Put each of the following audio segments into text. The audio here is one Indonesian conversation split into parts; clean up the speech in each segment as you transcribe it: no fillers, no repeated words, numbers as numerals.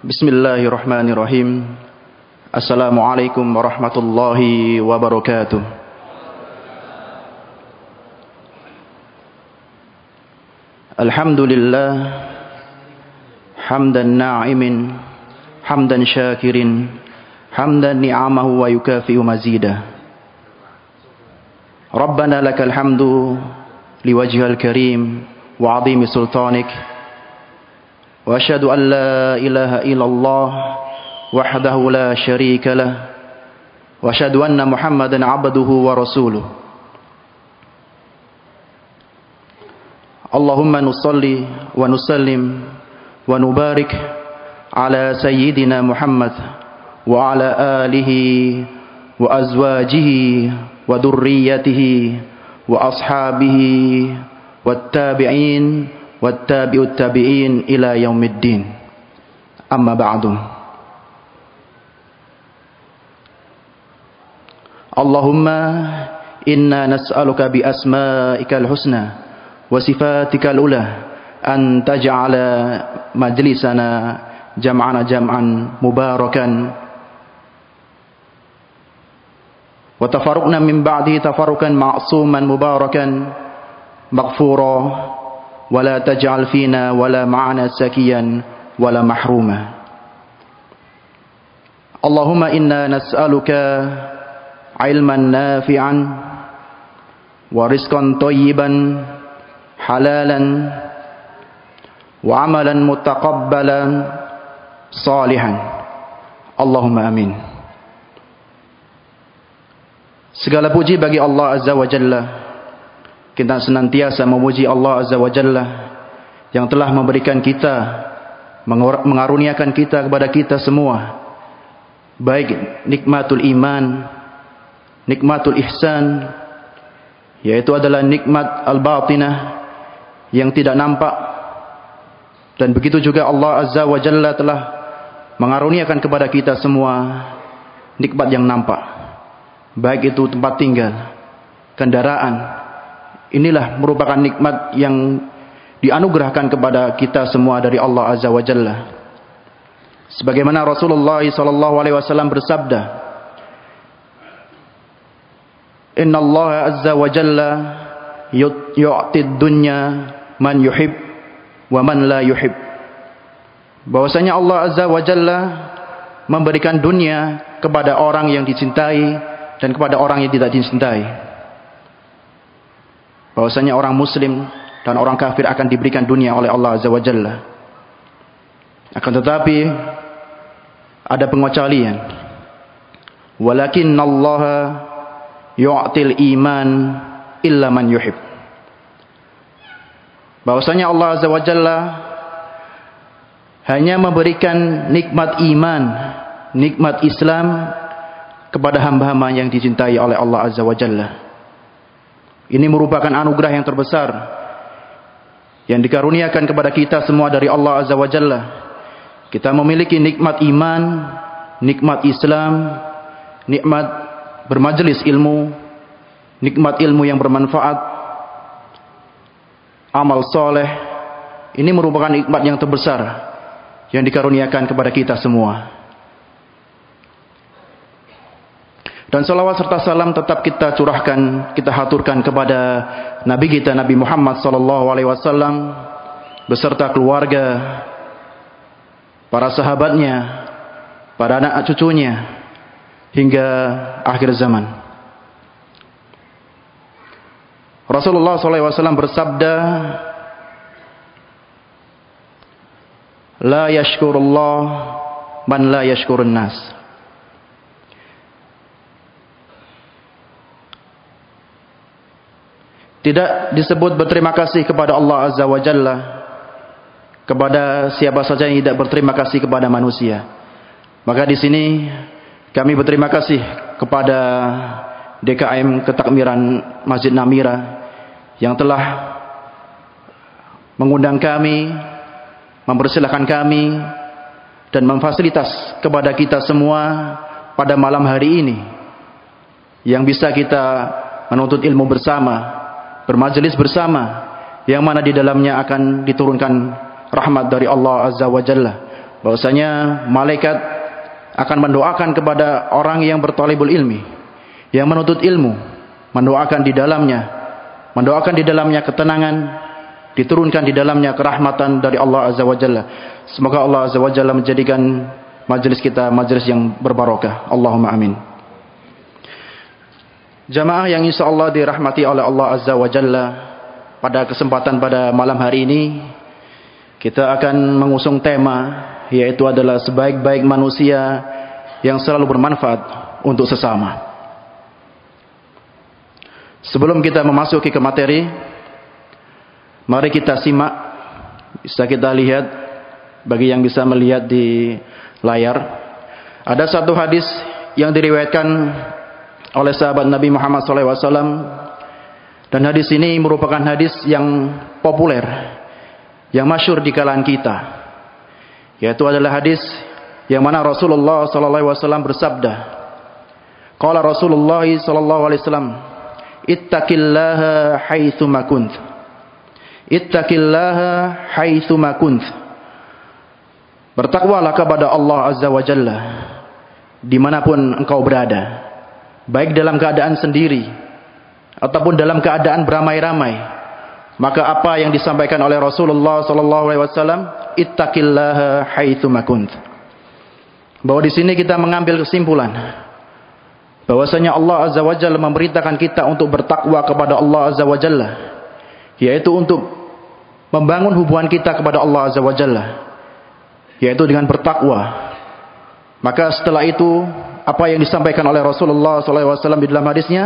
Bismillahirrahmanirrahim. Assalamualaikum warahmatullahi wabarakatuh. Alhamdulillah hamdan na'imin hamdan syakirin hamdan ni'amahu wa yukafi'u mazidah. Rabbana lakal hamdu liwajhil karim wa 'azimi sultanik. Wa asyhadu an la ilaha illallah wahdahu la syarika lah wa asyhadu anna Muhammadan 'abduhu wa rasuluh. Allahumma nusalli wa nusallim wa nubarik ala sayyidina Muhammad wa ala alihi wa azwajihi wa durriyyatihi wa ashabihi wat tabi'in wattabi'ut tabi'in ila yaumiddin. Amma ba'du. Allahumma inna nas'aluka bi asma'ikal husna wa sifatikal ula an taj'ala majlisana jam'ana jam'an mubarakan wa tafarruqna min ba'di tafarruqan ma'suman mubarakan maghfura wala taj'al fina wala ma'ana sakiyan wala mahruma. Allahumma inna nas'aluka ilman nafi'an wa rizqan thayyiban halalan wa amalan mutaqabbalan salihan. Allahumma amin. Segala puji bagi Allah Azza wa Jalla. Kita senantiasa memuji Allah Azza wa Jalla yang telah memberikan kita, mengaruniakan kita kepada kita semua, baik nikmatul iman, nikmatul ihsan, yaitu adalah nikmat al-batinah yang tidak nampak, dan begitu juga Allah Azza wa Jalla telah mengaruniakan kepada kita semua nikmat yang nampak, baik itu tempat tinggal, kendaraan. Inilah merupakan nikmat yang dianugerahkan kepada kita semua dari Allah Azza wa Jalla. Sebagaimana Rasulullah sallallahu alaihi wasallam bersabda, "Inna Allah Azza wa Jalla yu'tid dunya man yuhib wa man la yuhib." Bahwasanya Allah Azza wa Jalla memberikan dunia kepada orang yang dicintai dan kepada orang yang tidak dicintai. Bahwasanya orang muslim dan orang kafir akan diberikan dunia oleh Allah Azza wa Jalla. Akan tetapi ada pengecualian. Walakinnallaha yu'til iman illa man yuhib. Bahwasanya Allah Azza wa Jalla hanya memberikan nikmat iman, nikmat Islam kepada hamba-hamba yang dicintai oleh Allah Azza wa Jalla. Ini merupakan anugerah yang terbesar yang dikaruniakan kepada kita semua dari Allah Azza wa Jalla. Kita memiliki nikmat iman, nikmat Islam, nikmat bermajelis ilmu, nikmat ilmu yang bermanfaat, amal soleh. Ini merupakan nikmat yang terbesar yang dikaruniakan kepada kita semua. Dan salawat serta salam tetap kita curahkan, kita haturkan kepada Nabi kita Nabi Muhammad sallallahu alaihi wasallam beserta keluarga, para sahabatnya, para anak cucunya hingga akhir zaman. Rasulullah sallallahu alaihi wasallam bersabda, "La yashkurullah man la yashkurun nas." Tidak disebut berterima kasih kepada Allah Azza wa Jalla kepada siapa saja yang tidak berterima kasih kepada manusia. Maka di sini kami berterima kasih kepada DKM Ketakmiran Masjid Namira yang telah mengundang kami, mempersilahkan kami dan memfasilitas kepada kita semua pada malam hari ini yang bisa kita menuntut ilmu bersama, bermajelis bersama, yang mana di dalamnya akan diturunkan rahmat dari Allah Azza wa Jalla bahwasanya malaikat akan mendoakan kepada orang yang berthalibul ilmi, yang menuntut ilmu, mendoakan di dalamnya ketenangan, diturunkan di dalamnya kerahmatan dari Allah Azza wa Jalla. Semoga Allah Azza wa Jalla menjadikan majelis kita majelis yang berbarokah. Allahumma amin. Jamaah yang insyaallah dirahmati oleh Allah Azza wa Jalla, pada kesempatan pada malam hari ini kita akan mengusung tema, yaitu adalah sebaik-baik manusia yang selalu bermanfaat untuk sesama. Sebelum kita memasuki ke materi, mari kita simak, bisa kita lihat, bagi yang bisa melihat di layar, ada satu hadis yang diriwayatkan oleh sahabat Nabi Muhammad SAW, dan hadis ini merupakan hadis yang populer, yang masyhur di kalangan kita, yaitu adalah hadis yang mana Rasulullah SAW bersabda, qala Rasulullah SAW, ittaqillaha haitsuma kunt, ittaqillaha haitsuma kunt. Bertakwalah kepada Allah Azza wa Jalla dimanapun engkau berada, baik dalam keadaan sendiri ataupun dalam keadaan beramai-ramai. Maka apa yang disampaikan oleh Rasulullah SAW, ittaqillaha haitsuma kunt. Bahwa di sini kita mengambil kesimpulan bahwasanya Allah Azza wa Jalla memerintahkan kita untuk bertakwa kepada Allah Azza wa Jalla, yaitu untuk membangun hubungan kita kepada Allah Azza wa Jalla, yaitu dengan bertakwa. Maka setelah itu, apa yang disampaikan oleh Rasulullah SAW di dalam hadisnya,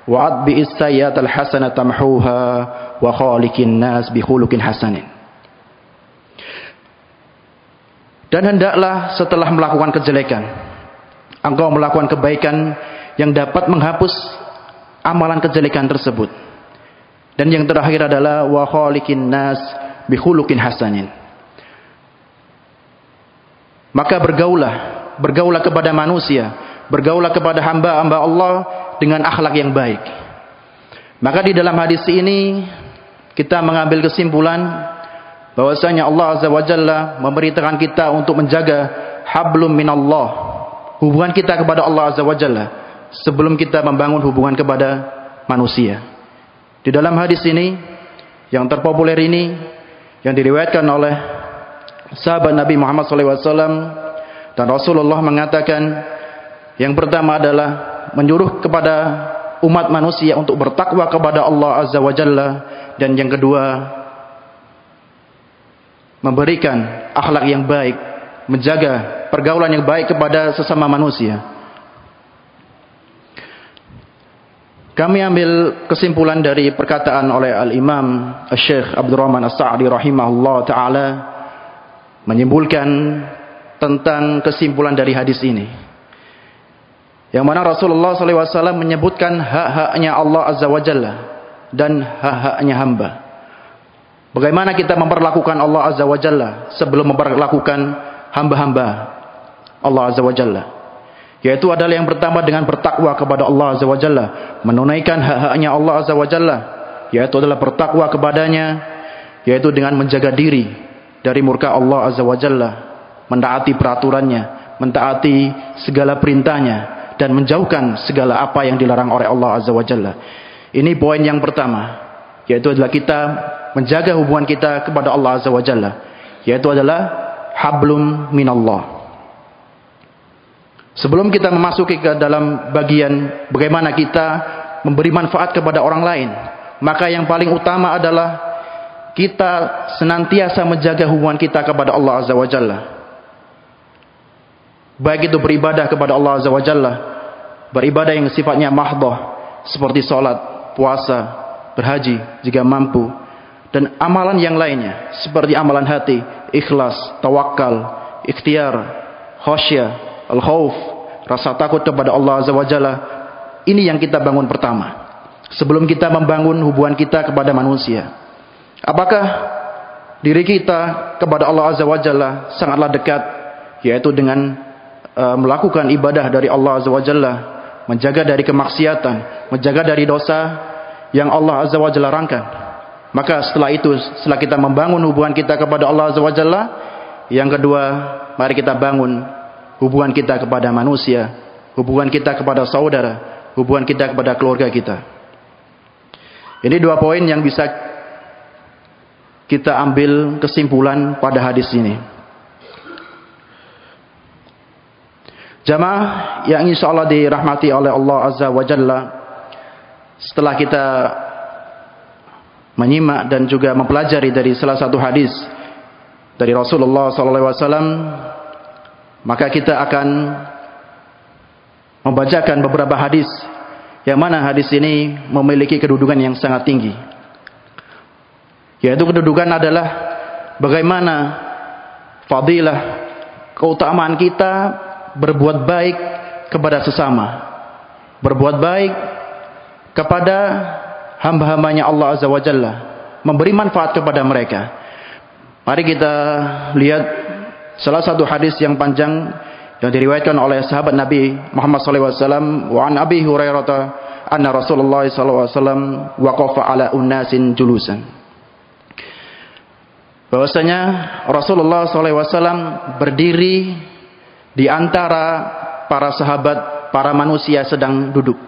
wa'ad bi'is sayyatal hasanata tamhuha wa khaliqin nas bi khuluqin hasanin. Dan hendaklah setelah melakukan kejelekan, engkau melakukan kebaikan yang dapat menghapus amalan kejelekan tersebut. Dan yang terakhir adalah wa khaliqin nas bi khuluqin hasanin. Maka bergaulah kepada manusia, bergaulah kepada hamba-hamba Allah dengan akhlak yang baik. Maka di dalam hadis ini kita mengambil kesimpulan bahwasanya Allah Azza wa Jalla memerintahkan kita untuk menjaga hablum minallah, hubungan kita kepada Allah Azza wa Jalla, sebelum kita membangun hubungan kepada manusia. Di dalam hadis ini yang terpopuler ini, yang diriwayatkan oleh sahabat Nabi Muhammad SAW, dan Rasulullah mengatakan, yang pertama adalah menyuruh kepada umat manusia untuk bertakwa kepada Allah Azza wa Jalla, dan yang kedua memberikan akhlak yang baik, menjaga pergaulan yang baik kepada sesama manusia. Kami ambil kesimpulan dari perkataan oleh Al-Imam Syekh Abdurrahman As-Sa'di rahimahullah ta'ala, menyimpulkan tentang kesimpulan dari hadis ini, yang mana Rasulullah SAW menyebutkan hak-haknya Allah Azza wa Jalla dan hak-haknya hamba. Bagaimana kita memperlakukan Allah Azza wa Jalla sebelum memperlakukan hamba-hamba Allah Azza wa Jalla, yaitu adalah yang pertama dengan bertakwa kepada Allah Azza wa Jalla, menunaikan hak-haknya Allah Azza wa Jalla, yaitu adalah bertakwa kepadanya, yaitu dengan menjaga diri dari murka Allah Azza wa Jalla, mentaati peraturannya, mentaati segala perintahnya, dan menjauhkan segala apa yang dilarang oleh Allah Azza wa Jalla. Ini poin yang pertama, yaitu adalah kita menjaga hubungan kita kepada Allah Azza wa Jalla, yaitu adalah hablum minallah. Sebelum kita memasuki ke dalam bagian bagaimana kita memberi manfaat kepada orang lain, maka yang paling utama adalah kita senantiasa menjaga hubungan kita kepada Allah Azza wa Jalla. Baik itu beribadah kepada Allah Azza wa Jalla, beribadah yang sifatnya mahdhah, seperti salat, puasa, berhaji jika mampu, dan amalan yang lainnya seperti amalan hati, ikhlas, tawakal, ikhtiar, khasyah, al-khauf, rasa takut kepada Allah Azza wa Jalla. Ini yang kita bangun pertama sebelum kita membangun hubungan kita kepada manusia. Apakah diri kita kepada Allah Azza wa Jalla sangatlah dekat, yaitu dengan melakukan ibadah dari Allah Azza wa Jalla, menjaga dari kemaksiatan, menjaga dari dosa yang Allah Azza wa Jalla larangkan. Maka setelah itu, setelah kita membangun hubungan kita kepada Allah Azza wa Jalla, yang kedua mari kita bangun hubungan kita kepada manusia, hubungan kita kepada saudara, hubungan kita kepada keluarga kita. Ini 2 poin yang bisa kita ambil kesimpulan pada hadis ini. Jamaah yang insyaallah dirahmati oleh Allah Azza wa Jalla, setelah kita menyimak dan juga mempelajari dari salah satu hadis dari Rasulullah SAW, maka kita akan membacakan beberapa hadis yang mana hadis ini memiliki kedudukan yang sangat tinggi. Yaitu kedudukan adalah bagaimana fadilah, keutamaan kita berbuat baik kepada sesama, berbuat baik kepada hamba-hambanya Allah Azza wa Jalla, memberi manfaat kepada mereka. Mari kita lihat salah satu hadis yang panjang yang diriwayatkan oleh sahabat Nabi Muhammad SAW. Wa an Abi Hurairah anna Rasulullah SAW waqafa ala unnasin julusan. Bahwasanya Rasulullah SAW berdiri di antara para sahabat, para manusia sedang duduk.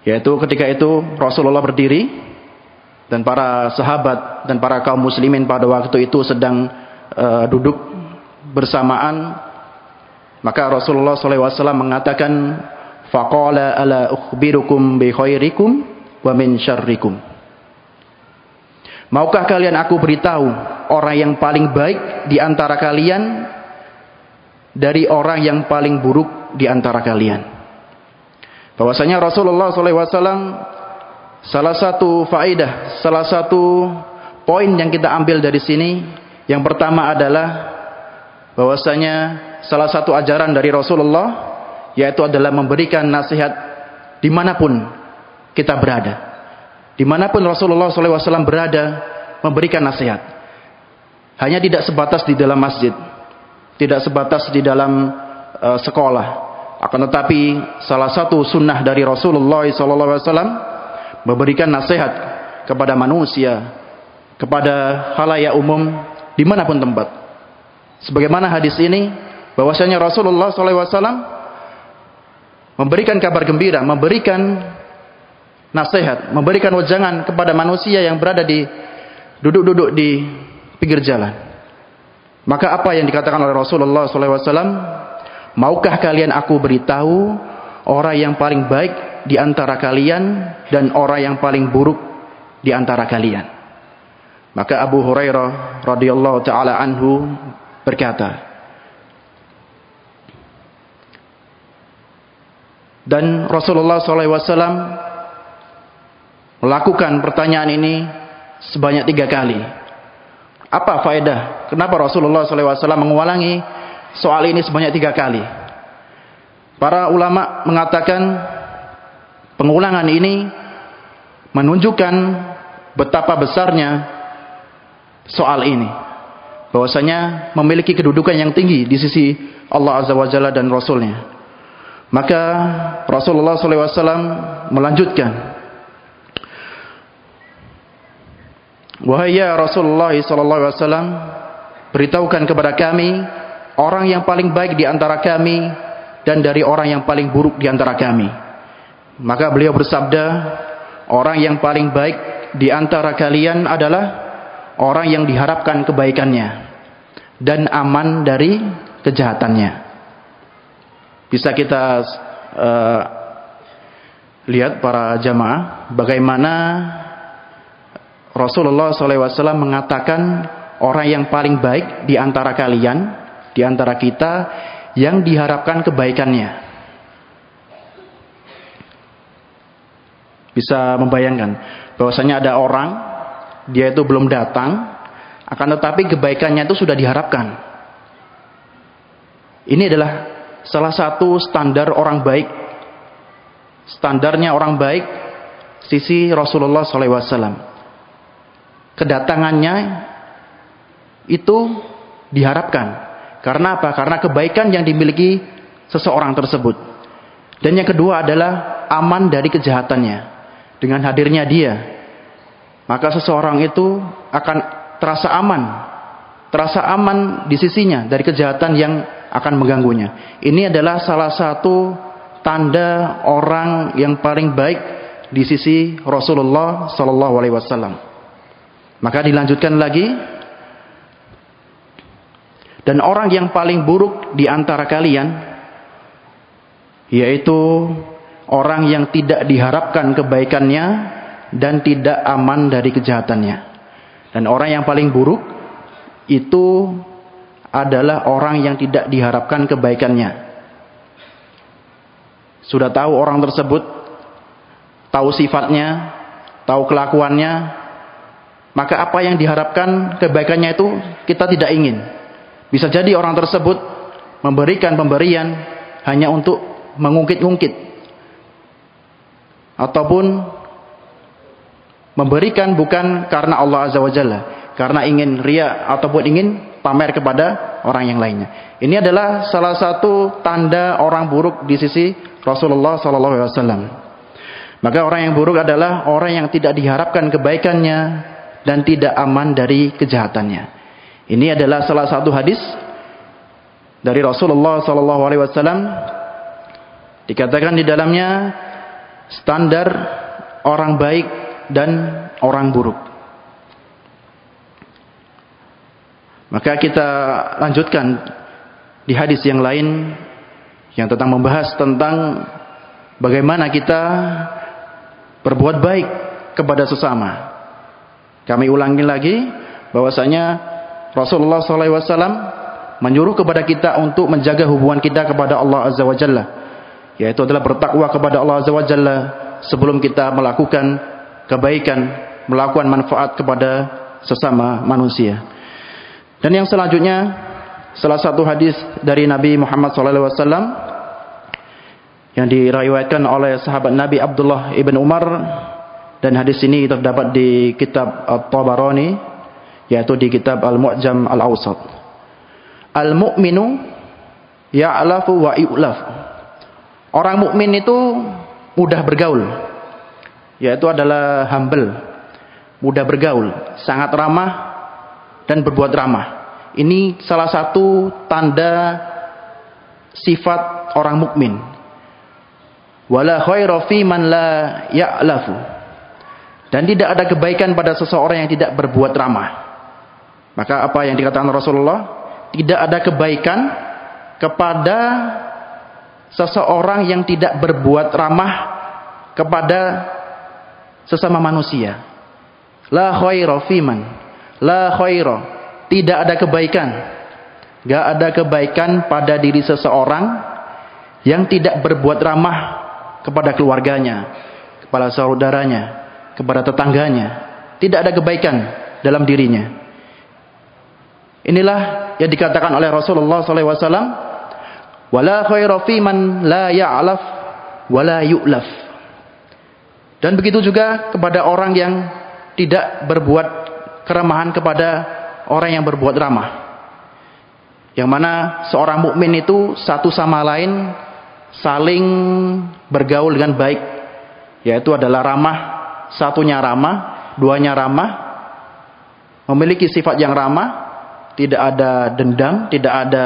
Yaitu ketika itu Rasulullah berdiri dan para sahabat dan para kaum muslimin pada waktu itu sedang duduk bersamaan. Maka Rasulullah SAW mengatakan, faqala ala ukhbirukum bi khairikum wa min syarrikum. Maukah kalian aku beritahu orang yang paling baik di antara kalian dari orang yang paling buruk di antara kalian? Bahwasanya Rasulullah SAW, salah satu faedah, salah satu poin yang kita ambil dari sini, yang pertama adalah bahwasanya salah satu ajaran dari Rasulullah yaitu adalah memberikan nasihat dimanapun kita berada. Dimanapun Rasulullah SAW berada, memberikan nasihat. Hanya tidak sebatas di dalam masjid, tidak sebatas di dalam sekolah. Akan tetapi salah satu sunnah dari Rasulullah SAW memberikan nasihat kepada manusia, kepada khalayak umum dimanapun tempat. Sebagaimana hadis ini, bahwasanya Rasulullah SAW memberikan kabar gembira, memberikan nasihat, memberikan wejangan kepada manusia yang berada di duduk-duduk di pinggir jalan. Maka apa yang dikatakan oleh Rasulullah SAW? Maukah kalian aku beritahu orang yang paling baik di antara kalian dan orang yang paling buruk di antara kalian? Maka Abu Hurairah radhiyallahu taala anhu berkata, dan Rasulullah SAW melakukan pertanyaan ini sebanyak 3 kali. Apa faedah? Kenapa Rasulullah SAW mengulangi soal ini sebanyak 3 kali? Para ulama mengatakan pengulangan ini menunjukkan betapa besarnya soal ini, bahwasanya memiliki kedudukan yang tinggi di sisi Allah Azza wa Jalla dan Rasulnya. Maka Rasulullah SAW melanjutkan, wahai ya Rasulullah SAW, beritahukan kepada kami orang yang paling baik di antara kami dan dari orang yang paling buruk di antara kami. Maka beliau bersabda, orang yang paling baik di antara kalian adalah orang yang diharapkan kebaikannya dan aman dari kejahatannya. Bisa kita lihat para jamaah bagaimana Rasulullah SAW mengatakan orang yang paling baik di antara kalian, di antara kita, yang diharapkan kebaikannya. Bisa membayangkan bahwasanya ada orang, dia itu belum datang, akan tetapi kebaikannya itu sudah diharapkan. Ini adalah salah satu standar orang baik. Standarnya orang baik sisi Rasulullah SAW. Kedatangannya itu diharapkan. Karena apa? Karena kebaikan yang dimiliki seseorang tersebut. Dan yang kedua adalah aman dari kejahatannya. Dengan hadirnya dia, maka seseorang itu akan terasa aman, terasa aman di sisinya dari kejahatan yang akan mengganggunya. Ini adalah salah satu tanda orang yang paling baik di sisi Rasulullah sallallahu alaihi wasallam. Maka dilanjutkan lagi, dan orang yang paling buruk di antara kalian yaitu orang yang tidak diharapkan kebaikannya dan tidak aman dari kejahatannya. Dan orang yang paling buruk itu adalah orang yang tidak diharapkan kebaikannya. Sudah tahu orang tersebut, tahu sifatnya, tahu kelakuannya, maka apa yang diharapkan kebaikannya itu kita tidak ingin. Bisa jadi orang tersebut memberikan pemberian hanya untuk mengungkit-ungkit, ataupun memberikan bukan karena Allah Azza wa Jalla, karena ingin riya ataupun ingin pamer kepada orang yang lainnya. Ini adalah salah satu tanda orang buruk di sisi Rasulullah SAW. Maka orang yang buruk adalah orang yang tidak diharapkan kebaikannya dan tidak aman dari kejahatannya. Ini adalah salah satu hadis dari Rasulullah SAW. Dikatakan di dalamnya standar orang baik dan orang buruk. Maka kita lanjutkan di hadis yang lain yang tentang membahas tentang bagaimana kita berbuat baik kepada sesama. Kami ulangi lagi bahwasanya Rasulullah SAW menyuruh kepada kita untuk menjaga hubungan kita kepada Allah Azza wa Jalla, yaitu adalah bertakwa kepada Allah Azza wa Jalla sebelum kita melakukan kebaikan, melakukan manfaat kepada sesama manusia. Dan yang selanjutnya, salah satu hadis dari Nabi Muhammad SAW yang diriwayatkan oleh sahabat Nabi Abdullah ibn Umar, dan hadis ini terdapat di kitab At-Tabarani, yaitu di kitab Al-Mu'jam Al-Awsat. Al-mu'minu ya'lafu wa yu'laf. Orang mukmin itu mudah bergaul, yaitu adalah humble, mudah bergaul, sangat ramah dan berbuat ramah. Ini salah satu tanda sifat orang mukmin. Wala khaira fi man la ya'lafu. Dan tidak ada kebaikan pada seseorang yang tidak berbuat ramah. Maka apa yang dikatakan Rasulullah? Tidak ada kebaikan kepada seseorang yang tidak berbuat ramah kepada sesama manusia. La khaira fi man la khaira. Tidak ada kebaikan. Gak ada kebaikan pada diri seseorang yang tidak berbuat ramah kepada keluarganya, kepada saudaranya, kepada tetangganya. Tidak ada kebaikan dalam dirinya. Inilah yang dikatakan oleh Rasulullah SAW. Wala khaira fi man la ya'laf wala yu'laf. Dan begitu juga kepada orang yang tidak berbuat keramahan kepada orang yang berbuat ramah. Yang mana seorang mukmin itu satu sama lain saling bergaul dengan baik, yaitu adalah ramah, satunya ramah, duanya ramah, memiliki sifat yang ramah, tidak ada dendam, tidak ada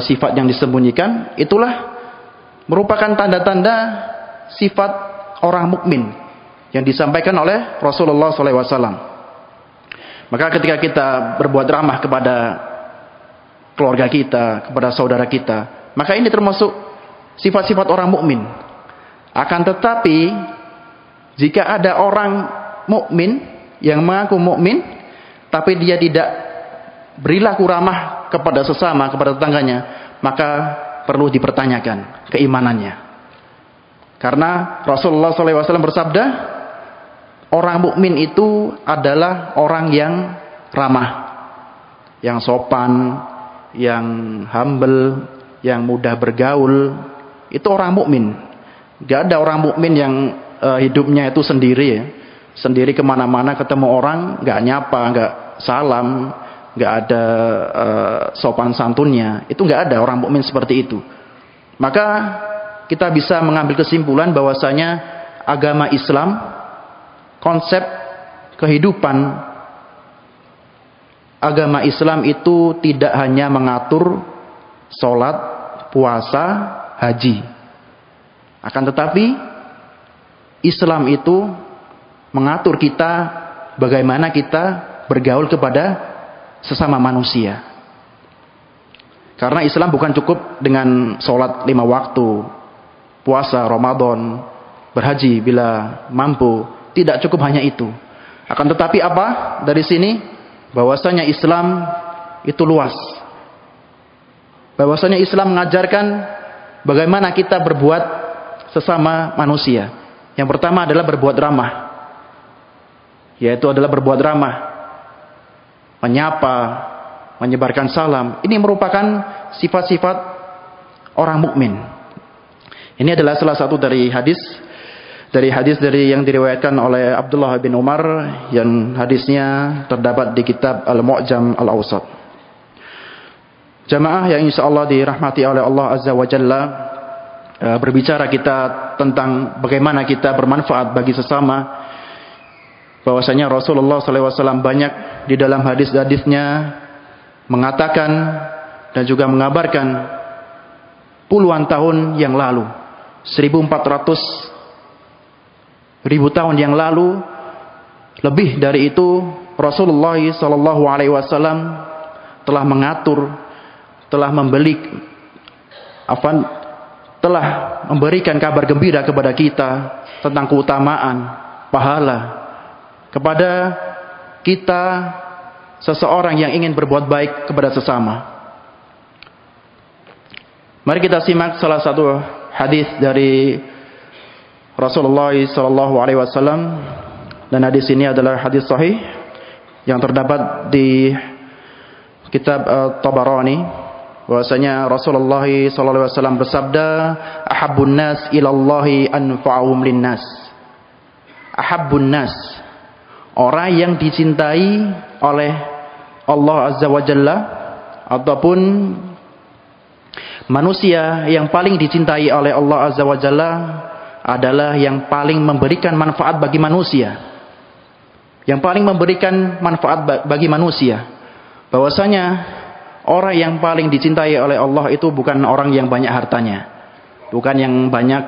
sifat yang disembunyikan. Itulah merupakan tanda-tanda sifat orang mukmin yang disampaikan oleh Rasulullah SAW. Maka ketika kita berbuat ramah kepada keluarga kita, kepada saudara kita, maka ini termasuk sifat-sifat orang mukmin. Akan tetapi jika ada orang mukmin yang mengaku mukmin tapi dia tidak berlaku ramah kepada sesama, kepada tetangganya, maka perlu dipertanyakan keimanannya. Karena Rasulullah SAW bersabda, orang mukmin itu adalah orang yang ramah, yang sopan, yang humble, yang mudah bergaul. Itu orang mukmin. Gak ada orang mukmin yang hidupnya itu sendiri ya. Sendiri kemana-mana ketemu orang gak nyapa, gak salam, gak ada sopan santunnya. Itu gak ada orang mukmin seperti itu. Maka kita bisa mengambil kesimpulan bahwasanya agama Islam, konsep kehidupan agama Islam itu tidak hanya mengatur sholat, puasa, haji. Akan tetapi Islam itu mengatur kita bagaimana kita bergaul kepada sesama manusia. Karena Islam bukan cukup dengan sholat 5 waktu, puasa Ramadan, berhaji bila mampu. Tidak cukup hanya itu. Akan tetapi apa dari sini? Bahwasanya Islam itu luas. Bahwasanya Islam mengajarkan bagaimana kita berbuat sesama manusia. Yang pertama adalah berbuat ramah. Yaitu adalah berbuat ramah. Menyapa, menyebarkan salam. Ini merupakan sifat-sifat orang mukmin. Ini adalah salah satu dari hadis yang diriwayatkan oleh Abdullah bin Umar, yang hadisnya terdapat di kitab Al-Mu'jam Al-Awsat. Jamaah yang insyaallah dirahmati oleh Allah Azza wa Jalla, berbicara kita tentang bagaimana kita bermanfaat bagi sesama. Bahwasanya Rasulullah SAW banyak di dalam hadis-hadisnya mengatakan dan juga mengabarkan puluhan tahun yang lalu, 1400 ribu tahun yang lalu, lebih dari itu, Rasulullah SAW telah mengatur, telah memberikan kabar gembira kepada kita tentang keutamaan pahala kepada kita, seseorang yang ingin berbuat baik kepada sesama. Mari kita simak salah satu hadis dari Rasulullah SAW, dan hadis ini adalah hadis sahih yang terdapat di kitab Tabarani. Bahwasanya Rasulullah SAW bersabda, "Ahabbun nas ilallahi anfa'uhum linnas." Ahabbun nas, orang yang dicintai oleh Allah Azza wa Jalla, ataupun manusia yang paling dicintai oleh Allah Azza wa Jalla adalah yang paling memberikan manfaat bagi manusia. Yang paling memberikan manfaat bagi manusia. Bahwasanya orang yang paling dicintai oleh Allah itu bukan orang yang banyak hartanya, bukan yang banyak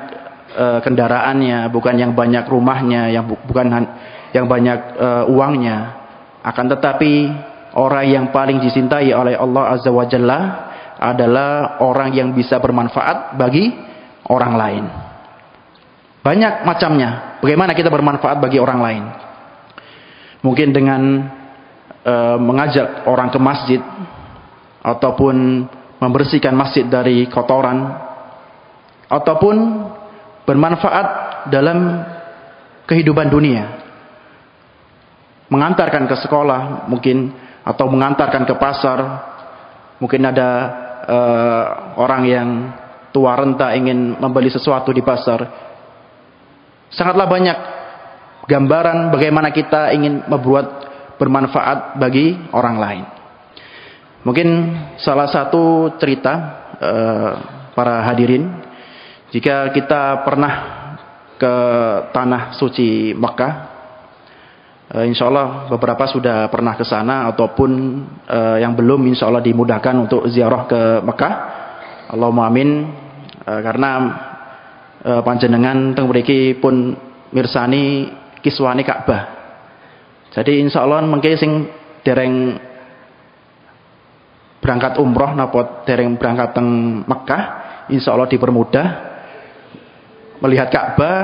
kendaraannya, bukan yang banyak rumahnya, bukan yang banyak uangnya. Akan tetapi orang yang paling dicintai oleh Allah Azza wa Jalla adalah orang yang bisa bermanfaat bagi orang lain. Banyak macamnya bagaimana kita bermanfaat bagi orang lain. Mungkin dengan mengajak orang ke masjid, ataupun membersihkan masjid dari kotoran, ataupun bermanfaat dalam kehidupan dunia. Mengantarkan ke sekolah mungkin, atau mengantarkan ke pasar. Mungkin ada orang yang tua renta ingin membeli sesuatu di pasar. Sangatlah banyak gambaran bagaimana kita ingin membuat bermanfaat bagi orang lain. Mungkin salah satu cerita para hadirin, jika kita pernah ke tanah suci Mekah, insya Allah beberapa sudah pernah ke sana, ataupun yang belum insya Allah dimudahkan untuk ziarah ke Mekah. Allahumma amin. Karena panjenengan teng mriki pun mirsani kiswani Ka'bah. Jadi insya Allah mengke sing dereng berangkat umroh napa dereng berangkat teng Mekah, insya Allah dipermudah melihat Ka'bah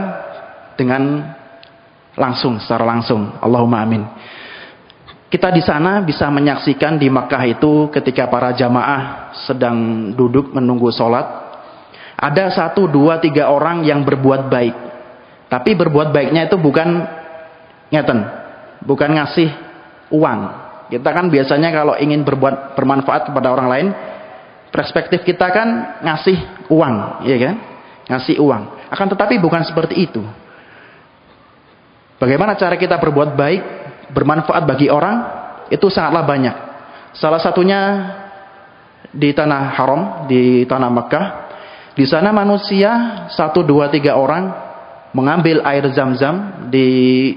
dengan langsung, secara langsung. Allahumma amin. Kita di sana bisa menyaksikan di Mekah itu ketika para jamaah sedang duduk menunggu sholat, ada 1, 2, 3 orang yang berbuat baik. Tapi berbuat baiknya itu bukan ngeten, bukan ngasih uang. Kita kan biasanya kalau ingin bermanfaat kepada orang lain, perspektif kita kan ngasih uang, ya kan? Ngasih uang. Akan tetapi bukan seperti itu. Bagaimana cara kita berbuat baik, bermanfaat bagi orang, itu sangatlah banyak. Salah satunya di tanah haram, di tanah Mekah. Di sana manusia 1, 2, 3 orang mengambil air zam-zam di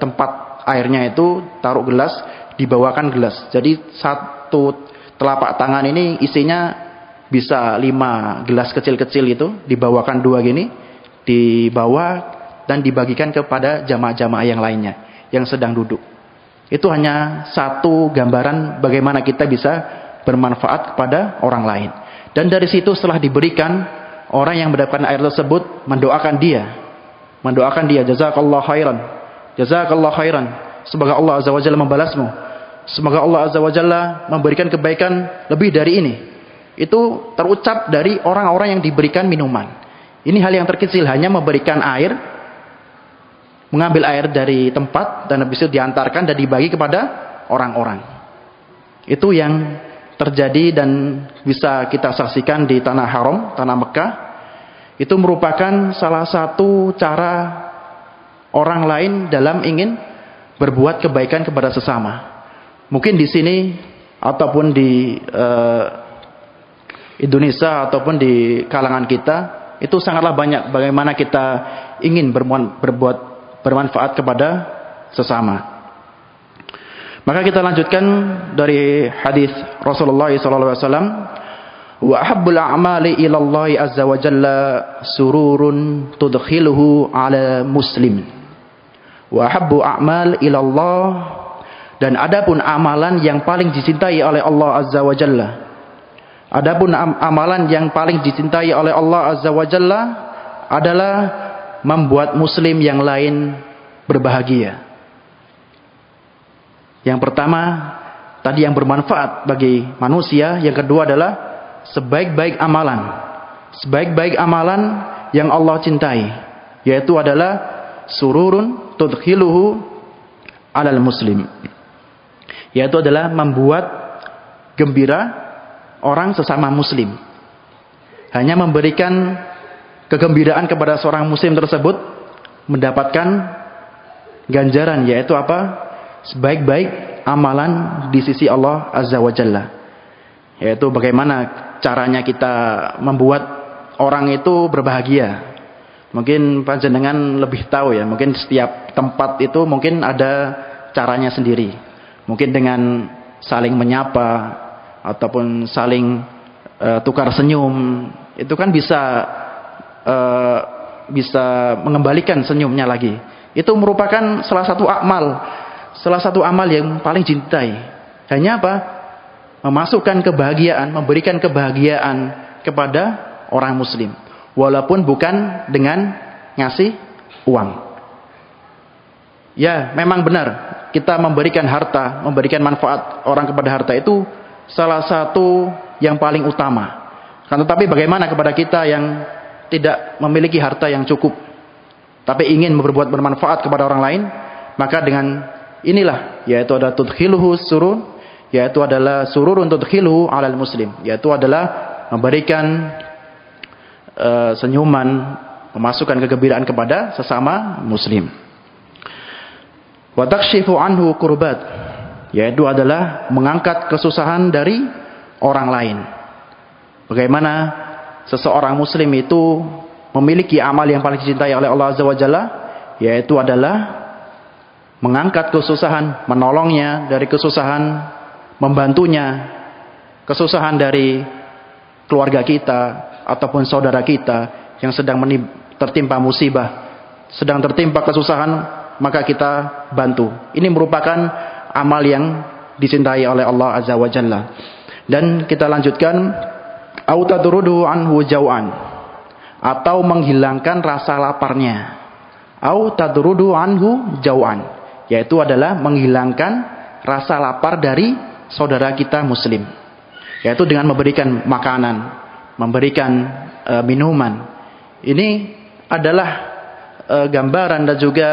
tempat airnya itu, taruh gelas, dibawakan gelas. Jadi satu telapak tangan ini isinya bisa 5 gelas kecil-kecil itu, dibawakan 2 gini, dibawa dan dibagikan kepada jamaah-jamaah yang lainnya yang sedang duduk. Itu hanya satu gambaran bagaimana kita bisa bermanfaat kepada orang lain. Dan dari situ setelah diberikan, orang yang mendapatkan air tersebut mendoakan dia, jazakallahu khairan, jazakallahu khairan, semoga Allah azza wajalla membalasmu, semoga Allah azza wajalla memberikan kebaikan lebih dari ini. Itu terucap dari orang-orang yang diberikan minuman. Ini hal yang terkecil, hanya memberikan air, mengambil air dari tempat dan habis itu diantarkan dan dibagi kepada orang-orang. Itu yang terjadi dan bisa kita saksikan di tanah haram, tanah Mekah. Itu merupakan salah satu cara orang lain dalam ingin berbuat kebaikan kepada sesama. Mungkin di sini ataupun di Indonesia ataupun di kalangan kita itu sangatlah banyak bagaimana kita ingin berbuat bermanfaat kepada sesama. Maka kita lanjutkan dari hadis Rasulullah sallallahu alaihi wasallam, wa ahabbul a'mali ila Allah azza wa jalla sururun tudkhiluhu ala muslim. Wa ahabbu a'mal ila Allah, dan adapun amalan yang paling dicintai oleh Allah azza wa jalla, adapun amalan yang paling dicintai oleh Allah azza wa jalla adalah membuat muslim yang lain berbahagia. Yang pertama tadi yang bermanfaat bagi manusia, yang kedua adalah sebaik-baik amalan yang Allah cintai, yaitu adalah sururun tudkhiluhu alal muslim, yaitu adalah membuat gembira orang sesama muslim. Hanya memberikan kegembiraan kepada seorang muslim tersebut mendapatkan ganjaran, yaitu apa? Sebaik-baik amalan di sisi Allah azza wa jalla. Yaitu bagaimana caranya kita membuat orang itu berbahagia. Mungkin panjenengan lebih tahu ya, mungkin setiap tempat itu mungkin ada caranya sendiri. Mungkin dengan saling menyapa ataupun saling tukar senyum, itu kan bisa mengembalikan senyumnya lagi. Itu merupakan salah satu amal yang paling cintai. Hanya apa? Memasukkan kebahagiaan, memberikan kebahagiaan kepada orang muslim, walaupun bukan dengan ngasih uang. Ya, memang benar kita memberikan harta, memberikan manfaat orang kepada harta itu salah satu yang paling utama. Kan tetapi bagaimana kepada kita yang tidak memiliki harta yang cukup, tapi ingin bermanfaat kepada orang lain? Maka dengan inilah, yaitu adalah tudkhiluhu surur, yaitu adalah sururun tudkhiluhu alal muslim, yaitu adalah memberikan senyuman, memasukkan kegembiraan kepada sesama muslim. Wa takshifu anhu kurbat, yaitu adalah mengangkat kesusahan dari orang lain. Bagaimana seseorang muslim itu memiliki amal yang paling dicintai oleh Allah azza wa jalla, yaitu adalah mengangkat kesusahan, menolongnya dari kesusahan, membantunya kesusahan dari keluarga kita ataupun saudara kita yang sedang tertimpa musibah, sedang tertimpa kesusahan, maka kita bantu. Ini merupakan amal yang dicintai oleh Allah azza wa jalla. Dan kita lanjutkan, au tadrudu anhu jau'an, atau menghilangkan rasa laparnya. Au tadrudu anhu jau'an, yaitu adalah menghilangkan rasa lapar dari saudara kita muslim, yaitu dengan memberikan makanan, memberikan minuman. Ini adalah gambaran dan juga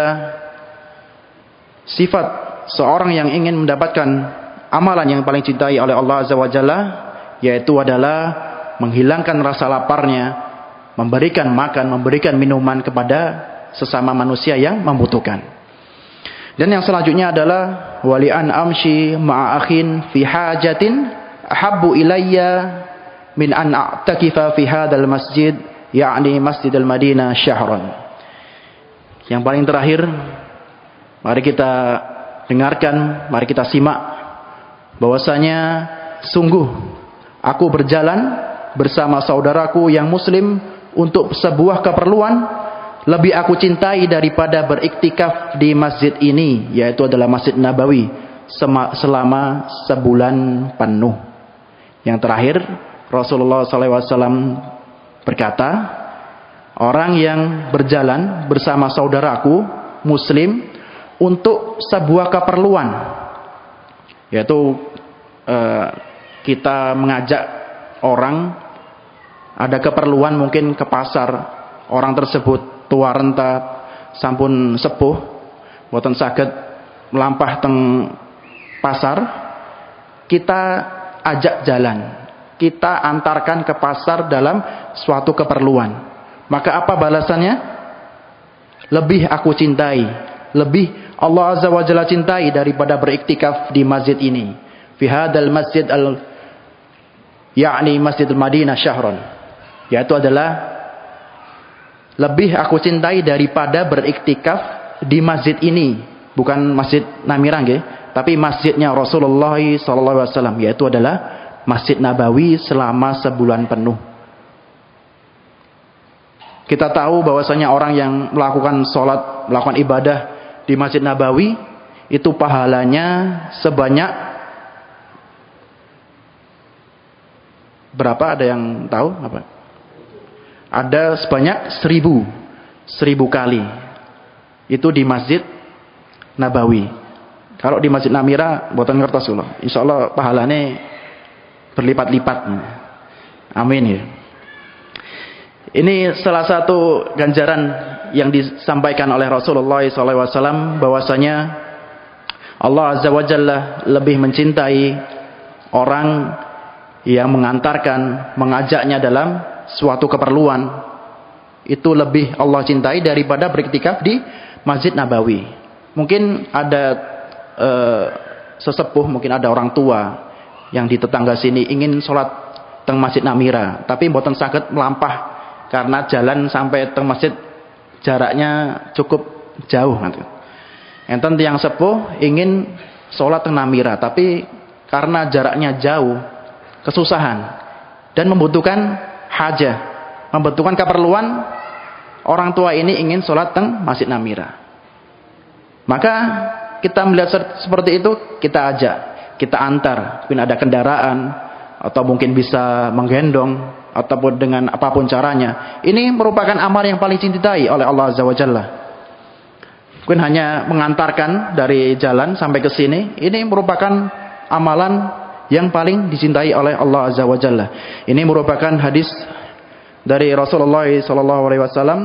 sifat seorang yang ingin mendapatkan amalan yang paling cintai oleh Allah azza wa jalla, yaitu adalah menghilangkan rasa laparnya, memberikan makan, memberikan minuman kepada sesama manusia yang membutuhkan. Dan yang selanjutnya adalah wali an amshi ma'a akhin fi hajatin ahabbu ilayya min an a'takifa fi hadzal masjid, yakni Masjidil Madinah syahran. Yang paling terakhir, mari kita dengarkan, mari kita simak bahwasanya sungguh aku berjalan bersama saudaraku yang muslim untuk sebuah keperluan lebih aku cintai daripada beriktikaf di masjid ini, yaitu adalah Masjid Nabawi selama sebulan penuh. Yang terakhir Rasulullah SAW berkata, orang yang berjalan bersama saudaraku muslim untuk sebuah keperluan, yaitu kita mengajak orang ada keperluan mungkin ke pasar, orang tersebut tua renta sampun sepuh boten saged melampah teng pasar, kita ajak jalan, kita antarkan ke pasar dalam suatu keperluan. Maka apa balasannya? Lebih aku cintai, lebih Allah Azza wa Jalla cintai daripada beriktikaf di masjid ini. Fi hadzal masjid yakni Masjidil Madinah syahron, yaitu adalah lebih aku cintai daripada beriktikaf di masjid ini, bukan Masjid Namira nggih, tapi masjidnya Rasulullah SAW, yaitu adalah Masjid Nabawi selama sebulan penuh. Kita tahu bahwasanya orang yang melakukan sholat, melakukan ibadah di Masjid Nabawi itu pahalanya sebanyak berapa? Ada yang tahu apa? Ada sebanyak 1000 kali. Itu di Masjid Nabawi. Kalau di Masjid Namira boten ngertos kula. Insyaallah pahalane berlipat-lipat. Amin ya. Ini salah satu ganjaran yang disampaikan oleh Rasulullah SAW bahwasanya Allah Azza wa Jalla lebih mencintai orang yang mengantarkan, mengajaknya dalam suatu keperluan. Itu lebih Allah cintai daripada beriktikaf di Masjid Nabawi. Mungkin ada sesepuh, mungkin ada orang tua yang di tetangga sini ingin sholat teng Masjid Namira, tapi mboten saged melampah karena jalan sampai teng masjid jaraknya cukup jauh. Enten tiyang sepuh ingin sholat teng Namira, tapi karena jaraknya jauh, kesusahan dan membutuhkan hajah, membutuhkan keperluan, orang tua ini ingin sholat teng Masjid Namira. Maka kita melihat seperti itu, kita ajak, kita antar, mungkin ada kendaraan atau mungkin bisa menggendong ataupun dengan apapun caranya. Ini merupakan amal yang paling dicintai oleh Allah Azza wa Jalla. Mungkin hanya mengantarkan dari jalan sampai ke sini, ini merupakan amalan yang paling dicintai oleh Allah Azza wa Jalla. Ini merupakan hadis dari Rasulullah SAW,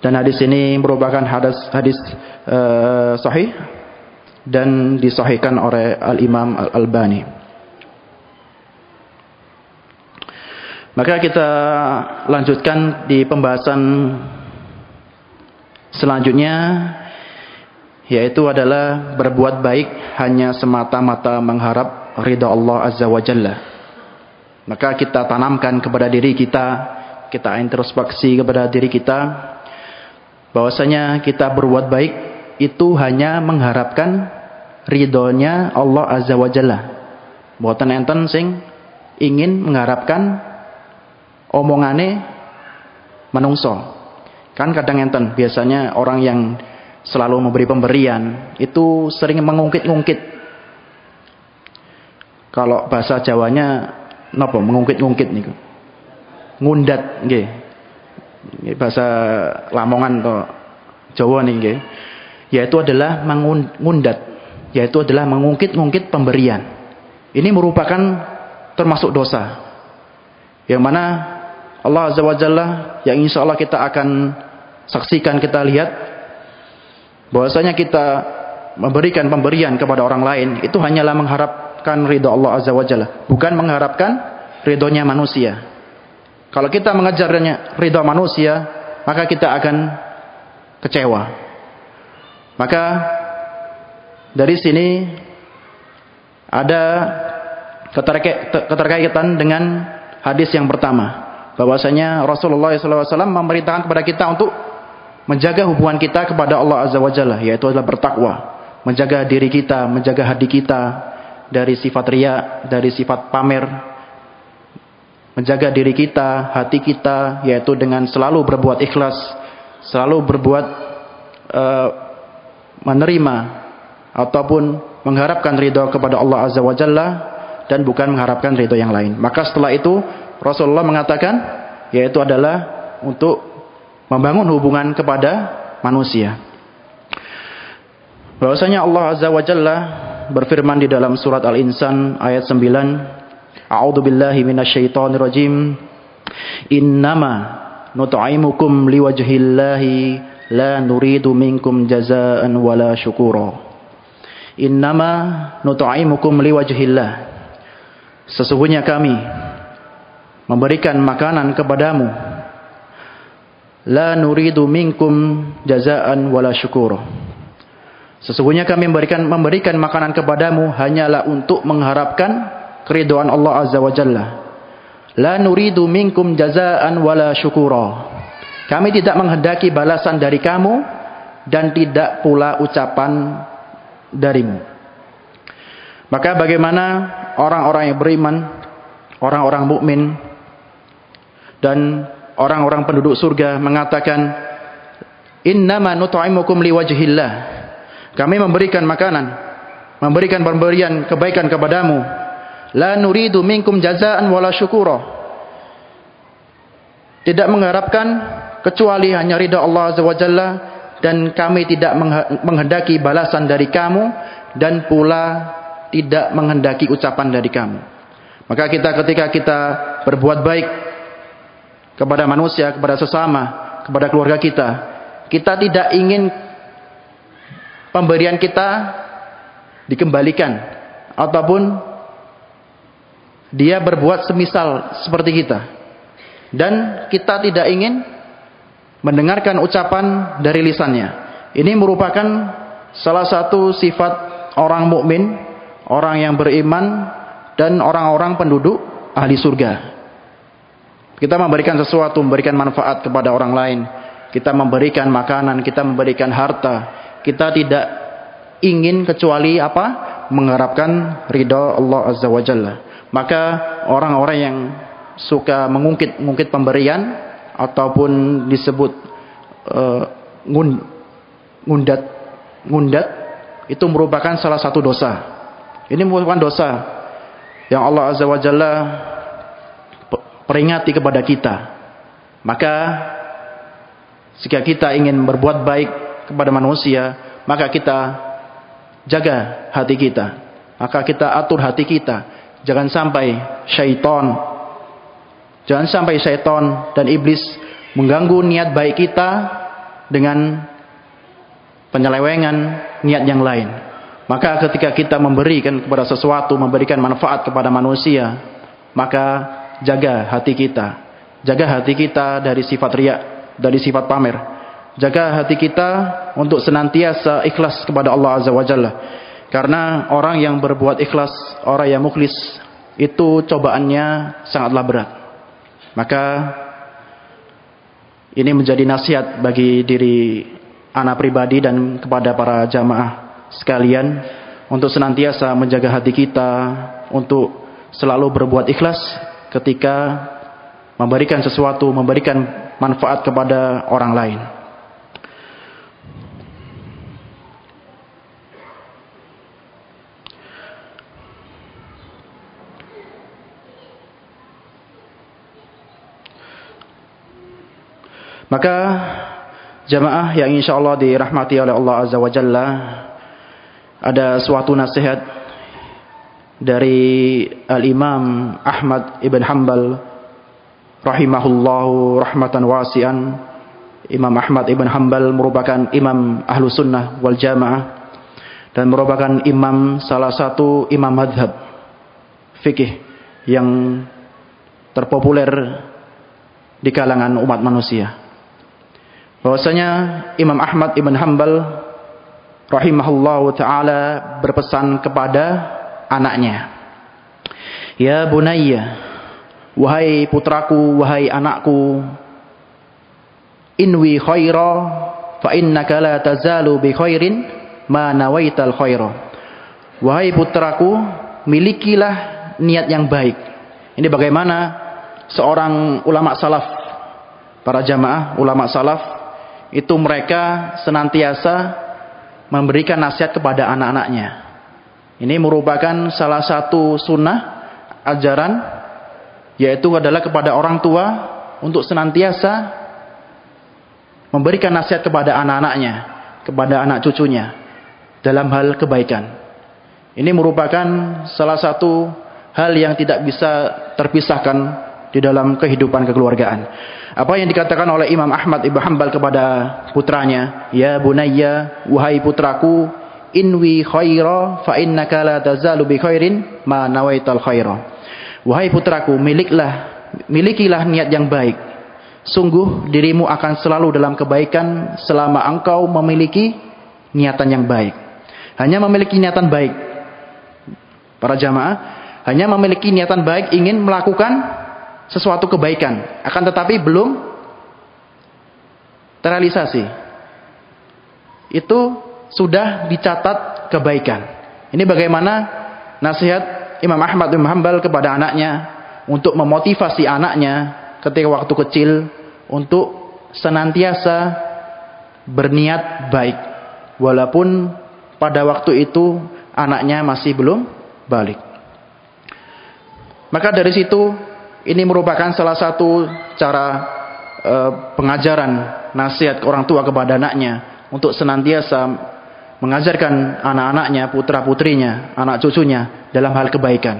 dan hadis ini merupakan hadis sahih dan disahihkan oleh Al-Imam Al-Albani. Maka kita lanjutkan di pembahasan selanjutnya, yaitu adalah berbuat baik hanya semata-mata mengharap ridha Allah Azza wa Jalla. Maka kita tanamkan kepada diri kita, kita introspeksi kepada diri kita, bahwasanya kita berbuat baik itu hanya mengharapkan ridhonya Allah Azza wa Jalla. Mboten enten sing ingin mengharapkan omongane menungso. Kan kadang enten biasanya orang yang selalu memberi pemberian itu sering mengungkit-ungkit. Kalau bahasa Jawanya napa mengungkit-ungkit niku? Ngundat nggih. Bahasa Lamongan atau Jawa nih nggih. Yaitu adalah mengundat, yaitu adalah mengungkit-ungkit pemberian. Ini merupakan termasuk dosa. Yang mana Allah Azza wa Jalla yang insya Allah kita akan saksikan, kita lihat bahwasanya kita memberikan pemberian kepada orang lain itu hanyalah mengharapkan ridha Allah Azza wa Jalla, bukan mengharapkan ridhonya manusia. Kalau kita mengejarnya ridha manusia, maka kita akan kecewa. Maka dari sini ada keterkaitan dengan hadis yang pertama, bahwasanya Rasulullah SAW memerintahkan kepada kita untuk menjaga hubungan kita kepada Allah Azza wa Jalla, yaitu adalah bertakwa. menjaga diri kita, menjaga hati kita dari sifat riya, dari sifat pamer, menjaga diri kita, hati kita, yaitu dengan selalu berbuat ikhlas, selalu berbuat menerima ataupun mengharapkan ridho kepada Allah Azza wa Jalla dan bukan mengharapkan ridho yang lain. Maka setelah itu Rasulullah mengatakan, yaitu adalah untuk membangun hubungan kepada manusia. Bahwasanya Allah Azza wa Jalla berfirman di dalam surat Al-Insan ayat 9, A'udzu billahi minasyaitonir rajim. Innama nut'imukum liwajhillahi la nuridu minkum jazaa'an wala syukura. Innama nut'imukum liwajhillah. Sesungguhnya kami memberikan makanan kepadamu, la nuridu minkum jazaa'an wala syukura. Sesungguhnya kami memberikan makanan kepadamu hanyalah untuk mengharapkan keridhaan Allah Azza wa Jalla. La nuridu minkum jazaa'an wala syukura. Kami tidak menghendaki balasan dari kamu dan tidak pula ucapan darimu. Maka bagaimana orang-orang yang beriman, orang-orang mukmin dan orang-orang penduduk surga mengatakan, innama nut'imukum liwajhillah. Kami memberikan makanan, memberikan pemberian kebaikan kepadamu. La nuridu minkum jazaa'an wala syukura. Tidak mengharapkan kecuali hanya ridha Allah Azza wa Jalla, dan kami tidak menghendaki balasan dari kamu dan pula tidak menghendaki ucapan dari kamu. Maka ketika kita berbuat baik kepada manusia, kepada sesama, kepada keluarga kita, kita tidak ingin pemberian kita dikembalikan ataupun dia berbuat semisal seperti kita, dan kita tidak ingin mendengarkan ucapan dari lisannya. Ini merupakan salah satu sifat orang mukmin, orang yang beriman dan orang-orang penduduk ahli surga. Kita memberikan sesuatu, memberikan manfaat kepada orang lain, kita memberikan makanan, kita memberikan harta. Kita tidak ingin kecuali apa? Mengharapkan ridha Allah Azza wa Jalla. Maka orang-orang yang suka mengungkit pemberian ataupun disebut ngundat, itu merupakan salah satu dosa. Ini merupakan dosa yang Allah Azza wa Jalla peringati kepada kita. Maka jika kita ingin berbuat baik kepada manusia, maka kita jaga hati kita, maka kita atur hati kita. Jangan sampai syaitan dan iblis mengganggu niat baik kita dengan penyelewengan niat yang lain. Maka ketika kita memberikan kepada sesuatu, memberikan manfaat kepada manusia, maka jaga hati kita. Jaga hati kita dari sifat riya, dari sifat pamer. Jaga hati kita untuk senantiasa ikhlas kepada Allah Azza wa Jalla. Karena orang yang berbuat ikhlas, orang yang mukhlis, itu cobaannya sangatlah berat. Maka ini menjadi nasihat bagi diri ana pribadi dan kepada para jamaah sekalian untuk senantiasa menjaga hati kita, untuk selalu berbuat ikhlas ketika memberikan sesuatu, memberikan manfaat kepada orang lain. Maka jamaah yang insyaallah dirahmati oleh Allah Azza wa Jalla, ada suatu nasihat dari Al-Imam Ahmad ibn Hanbal rahimahullahu rahmatan wasi'an. Imam Ahmad ibn Hanbal merupakan imam ahlu sunnah wal jamaah dan merupakan imam, salah satu imam madhab fikih yang terpopuler di kalangan umat manusia. Bahwasanya Imam Ahmad ibn Hanbal rahimahullahu ta'ala berpesan kepada anaknya, ya bunayya, wahai putraku, wahai anakku, inwi khaira fa innaka la tazalu bi khairin ma nawaital khaira. Wahai putraku, milikilah niat yang baik. Ini bagaimana seorang ulama salaf, para jamaah ulama salaf itu mereka senantiasa memberikan nasihat kepada anak-anaknya. Ini merupakan salah satu sunnah ajaran, yaitu adalah kepada orang tua untuk senantiasa memberikan nasihat kepada anak-anaknya, kepada anak cucunya dalam hal kebaikan. Ini merupakan salah satu hal yang tidak bisa terpisahkan di dalam kehidupan kekeluargaan. Apa yang dikatakan oleh Imam Ahmad Ibn Hanbal kepada putranya, ya bunayya, wahai putraku, inwi khaira fa innaka la tazalu bi khairin ma nawaital khaira. Wahai putraku, milikilah niat yang baik. Sungguh dirimu akan selalu dalam kebaikan selama engkau memiliki niatan yang baik. Hanya memiliki niatan baik. Para jamaah, hanya memiliki niatan baik ingin melakukan sesuatu kebaikan, akan tetapi belum terrealisasi. Itu sudah dicatat kebaikan. Ini bagaimana nasihat Imam Ahmad bin Hanbal kepada anaknya untuk memotivasi anaknya ketika waktu kecil untuk senantiasa berniat baik, walaupun pada waktu itu anaknya masih belum balik. Maka dari situ ini merupakan salah satu cara pengajaran nasihat orang tua kepada anaknya untuk senantiasa mengajarkan anak-anaknya, putra-putrinya, anak cucunya dalam hal kebaikan.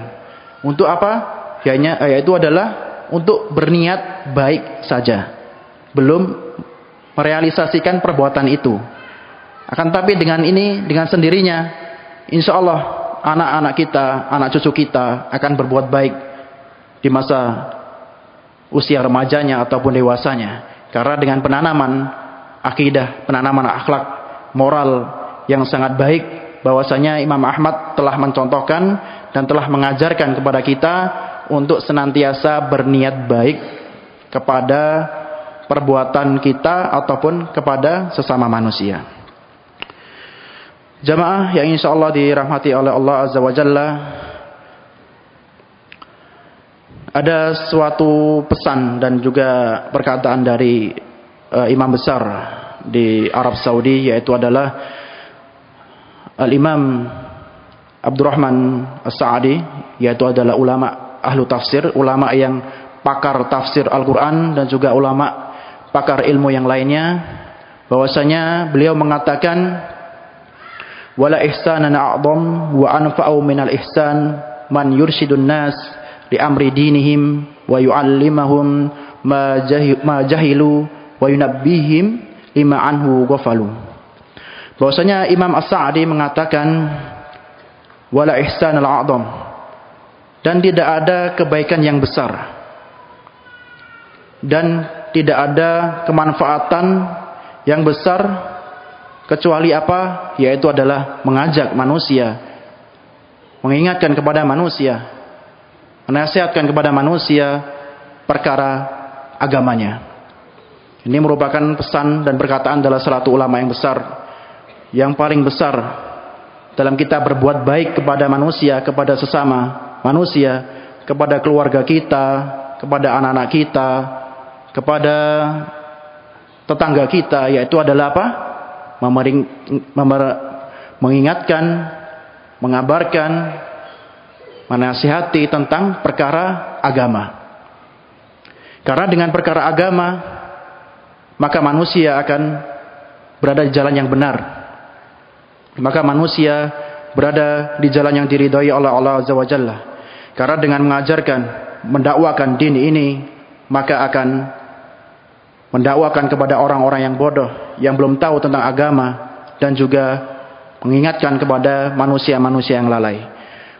Untuk apa? Yaitu adalah untuk berniat baik saja, belum merealisasikan perbuatan itu. Akan tapi dengan ini, dengan sendirinya, insya Allah anak-anak kita, anak cucu kita akan berbuat baik di masa usia remajanya ataupun dewasanya. Karena dengan penanaman akidah, penanaman akhlak, moral yang sangat baik, bahwasanya Imam Ahmad telah mencontohkan dan telah mengajarkan kepada kita untuk senantiasa berniat baik kepada perbuatan kita ataupun kepada sesama manusia. Jamaah yang insya Allah dirahmati oleh Allah Azza wa Jalla, ada suatu pesan dan juga perkataan dari imam besar di Arab Saudi, yaitu adalah Al-Imam Abdurrahman As-Sa'di, yaitu adalah ulama ahlu tafsir, ulama yang pakar tafsir Al-Quran dan juga ulama pakar ilmu yang lainnya, bahwasanya beliau mengatakan, wala ihsanan a'dham wa anfa'u minal ihsan man yurshidun nas li amri dinihim wa yu'allimahum ma jahilu wa yunabbihim lima anhu ghafalu. Bahwasanya Imam As-Sa'di mengatakan wala ihsanal a'dham, dan tidak ada kebaikan yang besar dan tidak ada kemanfaatan yang besar kecuali apa? Yaitu adalah mengajak manusia, mengingatkan kepada manusia, menasihatkan kepada manusia perkara agamanya. Ini merupakan pesan dan perkataan dari salah satu ulama yang besar, yang paling besar dalam kita berbuat baik kepada manusia, kepada sesama manusia, kepada keluarga kita, kepada anak-anak kita, kepada tetangga kita, yaitu adalah apa? Mengingatkan, mengabarkan, menasihati tentang perkara agama. Karena dengan perkara agama, maka manusia akan berada di jalan yang benar. Maka manusia berada di jalan yang diridhai oleh Allah Azza wa Jalla. Karena dengan mengajarkan, mendakwakan din ini, maka akan mendakwakan kepada orang-orang yang bodoh, yang belum tahu tentang agama, dan juga mengingatkan kepada manusia-manusia yang lalai.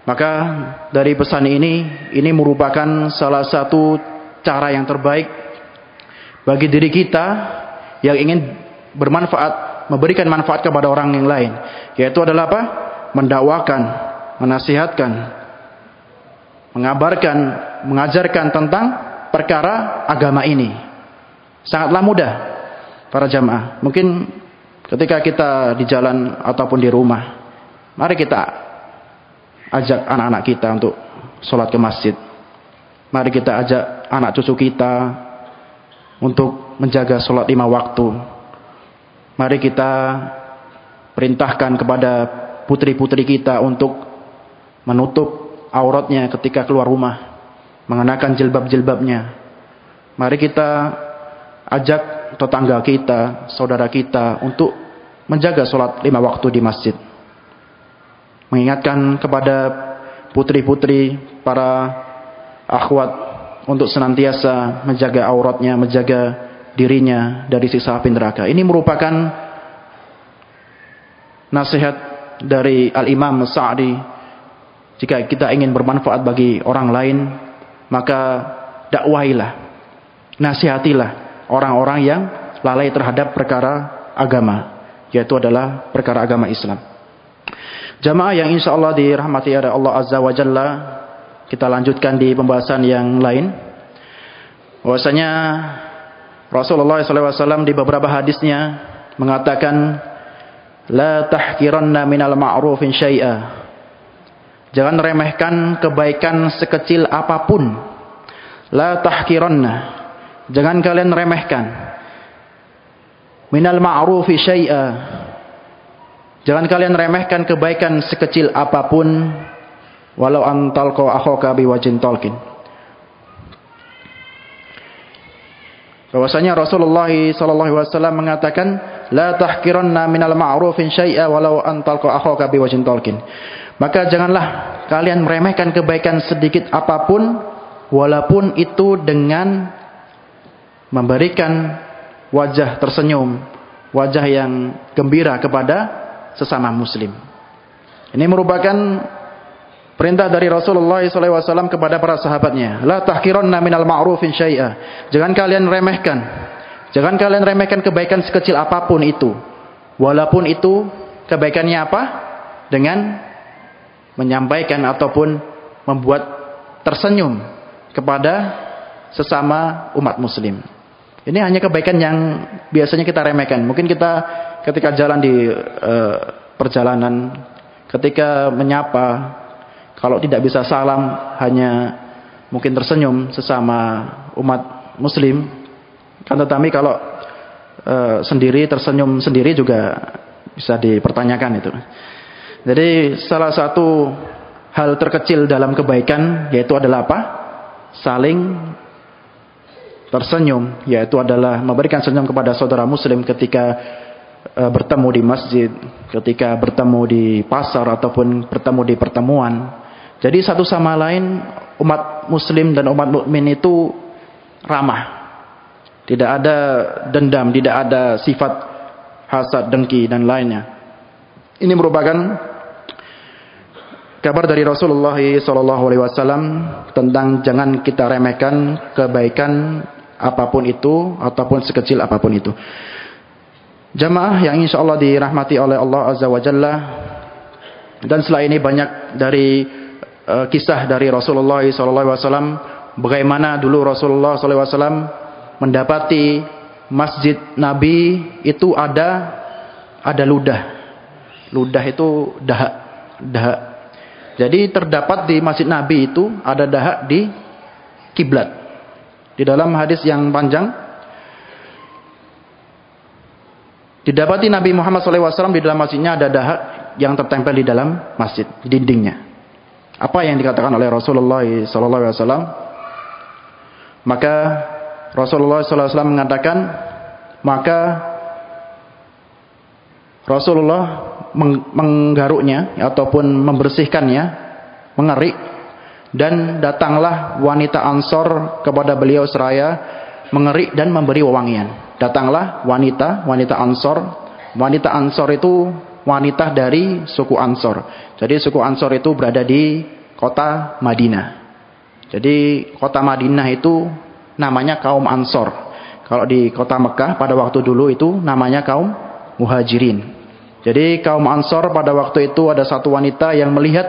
Maka dari pesan ini merupakan salah satu cara yang terbaik bagi diri kita yang ingin bermanfaat, memberikan manfaat kepada orang yang lain, yaitu adalah apa? Mendakwakan, menasihatkan, mengabarkan, mengajarkan tentang perkara agama ini. Sangatlah mudah para jamaah. Mungkin Ketika kita di jalan ataupun di rumah, mari kita ajak anak-anak kita untuk sholat ke masjid. Mari kita ajak anak cucu kita untuk menjaga sholat 5 waktu. Mari kita perintahkan kepada putri-putri kita untuk menutup auratnya ketika keluar rumah, mengenakan jilbab-jilbabnya. Mari kita ajak tetangga kita, saudara kita untuk menjaga sholat 5 waktu di masjid. Mengingatkan kepada putri-putri, para akhwat untuk senantiasa menjaga auratnya, menjaga dirinya dari siksa api neraka. Ini merupakan nasihat dari Al-Imam Sa'di. Jika kita ingin bermanfaat bagi orang lain, maka dakwahilah, nasihatilah orang-orang yang lalai terhadap perkara agama, yaitu adalah perkara agama Islam. Jamaah yang insya Allah dirahmati oleh Allah Azza wa Jalla, kita lanjutkan di pembahasan yang lain. Bahwasanya Rasulullah SAW di beberapa hadisnya mengatakan, la tahkiranna minal ma'rufin syai'a. Jangan remehkan kebaikan sekecil apapun. La tahkiranna. Jangan kalian remehkan minal ma'rufi syai'a. Jangan kalian remehkan kebaikan sekecil apapun, walau antalqa akhaka biwajhin talqin. Bahwasanya Rasulullah sallallahu alaihi wasallam mengatakan, la tahkiranna minal ma'rufin syai'a walau antalqa akhaka biwajhin talqin. Maka janganlah kalian meremehkan kebaikan sedikit apapun, walaupun itu dengan memberikan wajah tersenyum, wajah yang gembira kepada sesama muslim. Ini merupakan perintah dari Rasulullah SAW kepada para sahabatnya. La tahkiranna minal ma'rufin syai'a. Jangan kalian remehkan. Jangan kalian remehkan kebaikan sekecil apapun itu. Walaupun itu kebaikannya apa? Dengan menyampaikan ataupun membuat tersenyum kepada sesama umat muslim. Ini hanya kebaikan yang biasanya kita remehkan. Mungkin kita ketika jalan di perjalanan, ketika menyapa, kalau tidak bisa salam, hanya mungkin tersenyum sesama umat muslim. Kan tetapi kalau sendiri, tersenyum sendiri juga bisa dipertanyakan itu. Jadi salah satu hal terkecil dalam kebaikan yaitu adalah apa? Saling tersenyum, yaitu adalah memberikan senyum kepada saudara muslim ketika bertemu di masjid, ketika bertemu di pasar ataupun bertemu di pertemuan. Jadi satu sama lain umat muslim dan umat mukmin itu ramah. Tidak ada dendam, tidak ada sifat hasad, dengki dan lainnya. Ini merupakan kabar dari Rasulullah SAW tentang jangan kita remehkan kebaikan apapun itu ataupun sekecil apapun itu. Jamaah yang insya Allah dirahmati oleh Allah Azza wa Jalla. Dan setelah ini banyak dari kisah dari Rasulullah SAW, bagaimana dulu Rasulullah SAW mendapati masjid Nabi itu ada ludah. Ludah itu dahak. Jadi terdapat di masjid Nabi itu ada dahak di kiblat. Di dalam hadis yang panjang didapati Nabi Muhammad SAW di dalam masjidnya ada dahak yang tertempel di dalam masjid, di dindingnya. Apa yang dikatakan oleh Rasulullah SAW? Maka Rasulullah SAW mengatakan, maka Rasulullah menggaruknya ataupun membersihkannya, mengerik, dan datanglah wanita Ansor kepada beliau seraya mengerik dan memberi wewangian. Datanglah wanita Ansor. Wanita Ansor itu wanita dari suku Ansor. Jadi suku Ansor itu berada di kota Madinah. Jadi kota Madinah itu namanya kaum Ansor. Kalau di kota Mekah pada waktu dulu itu namanya kaum Muhajirin. Jadi kaum Ansor pada waktu itu ada satu wanita yang melihat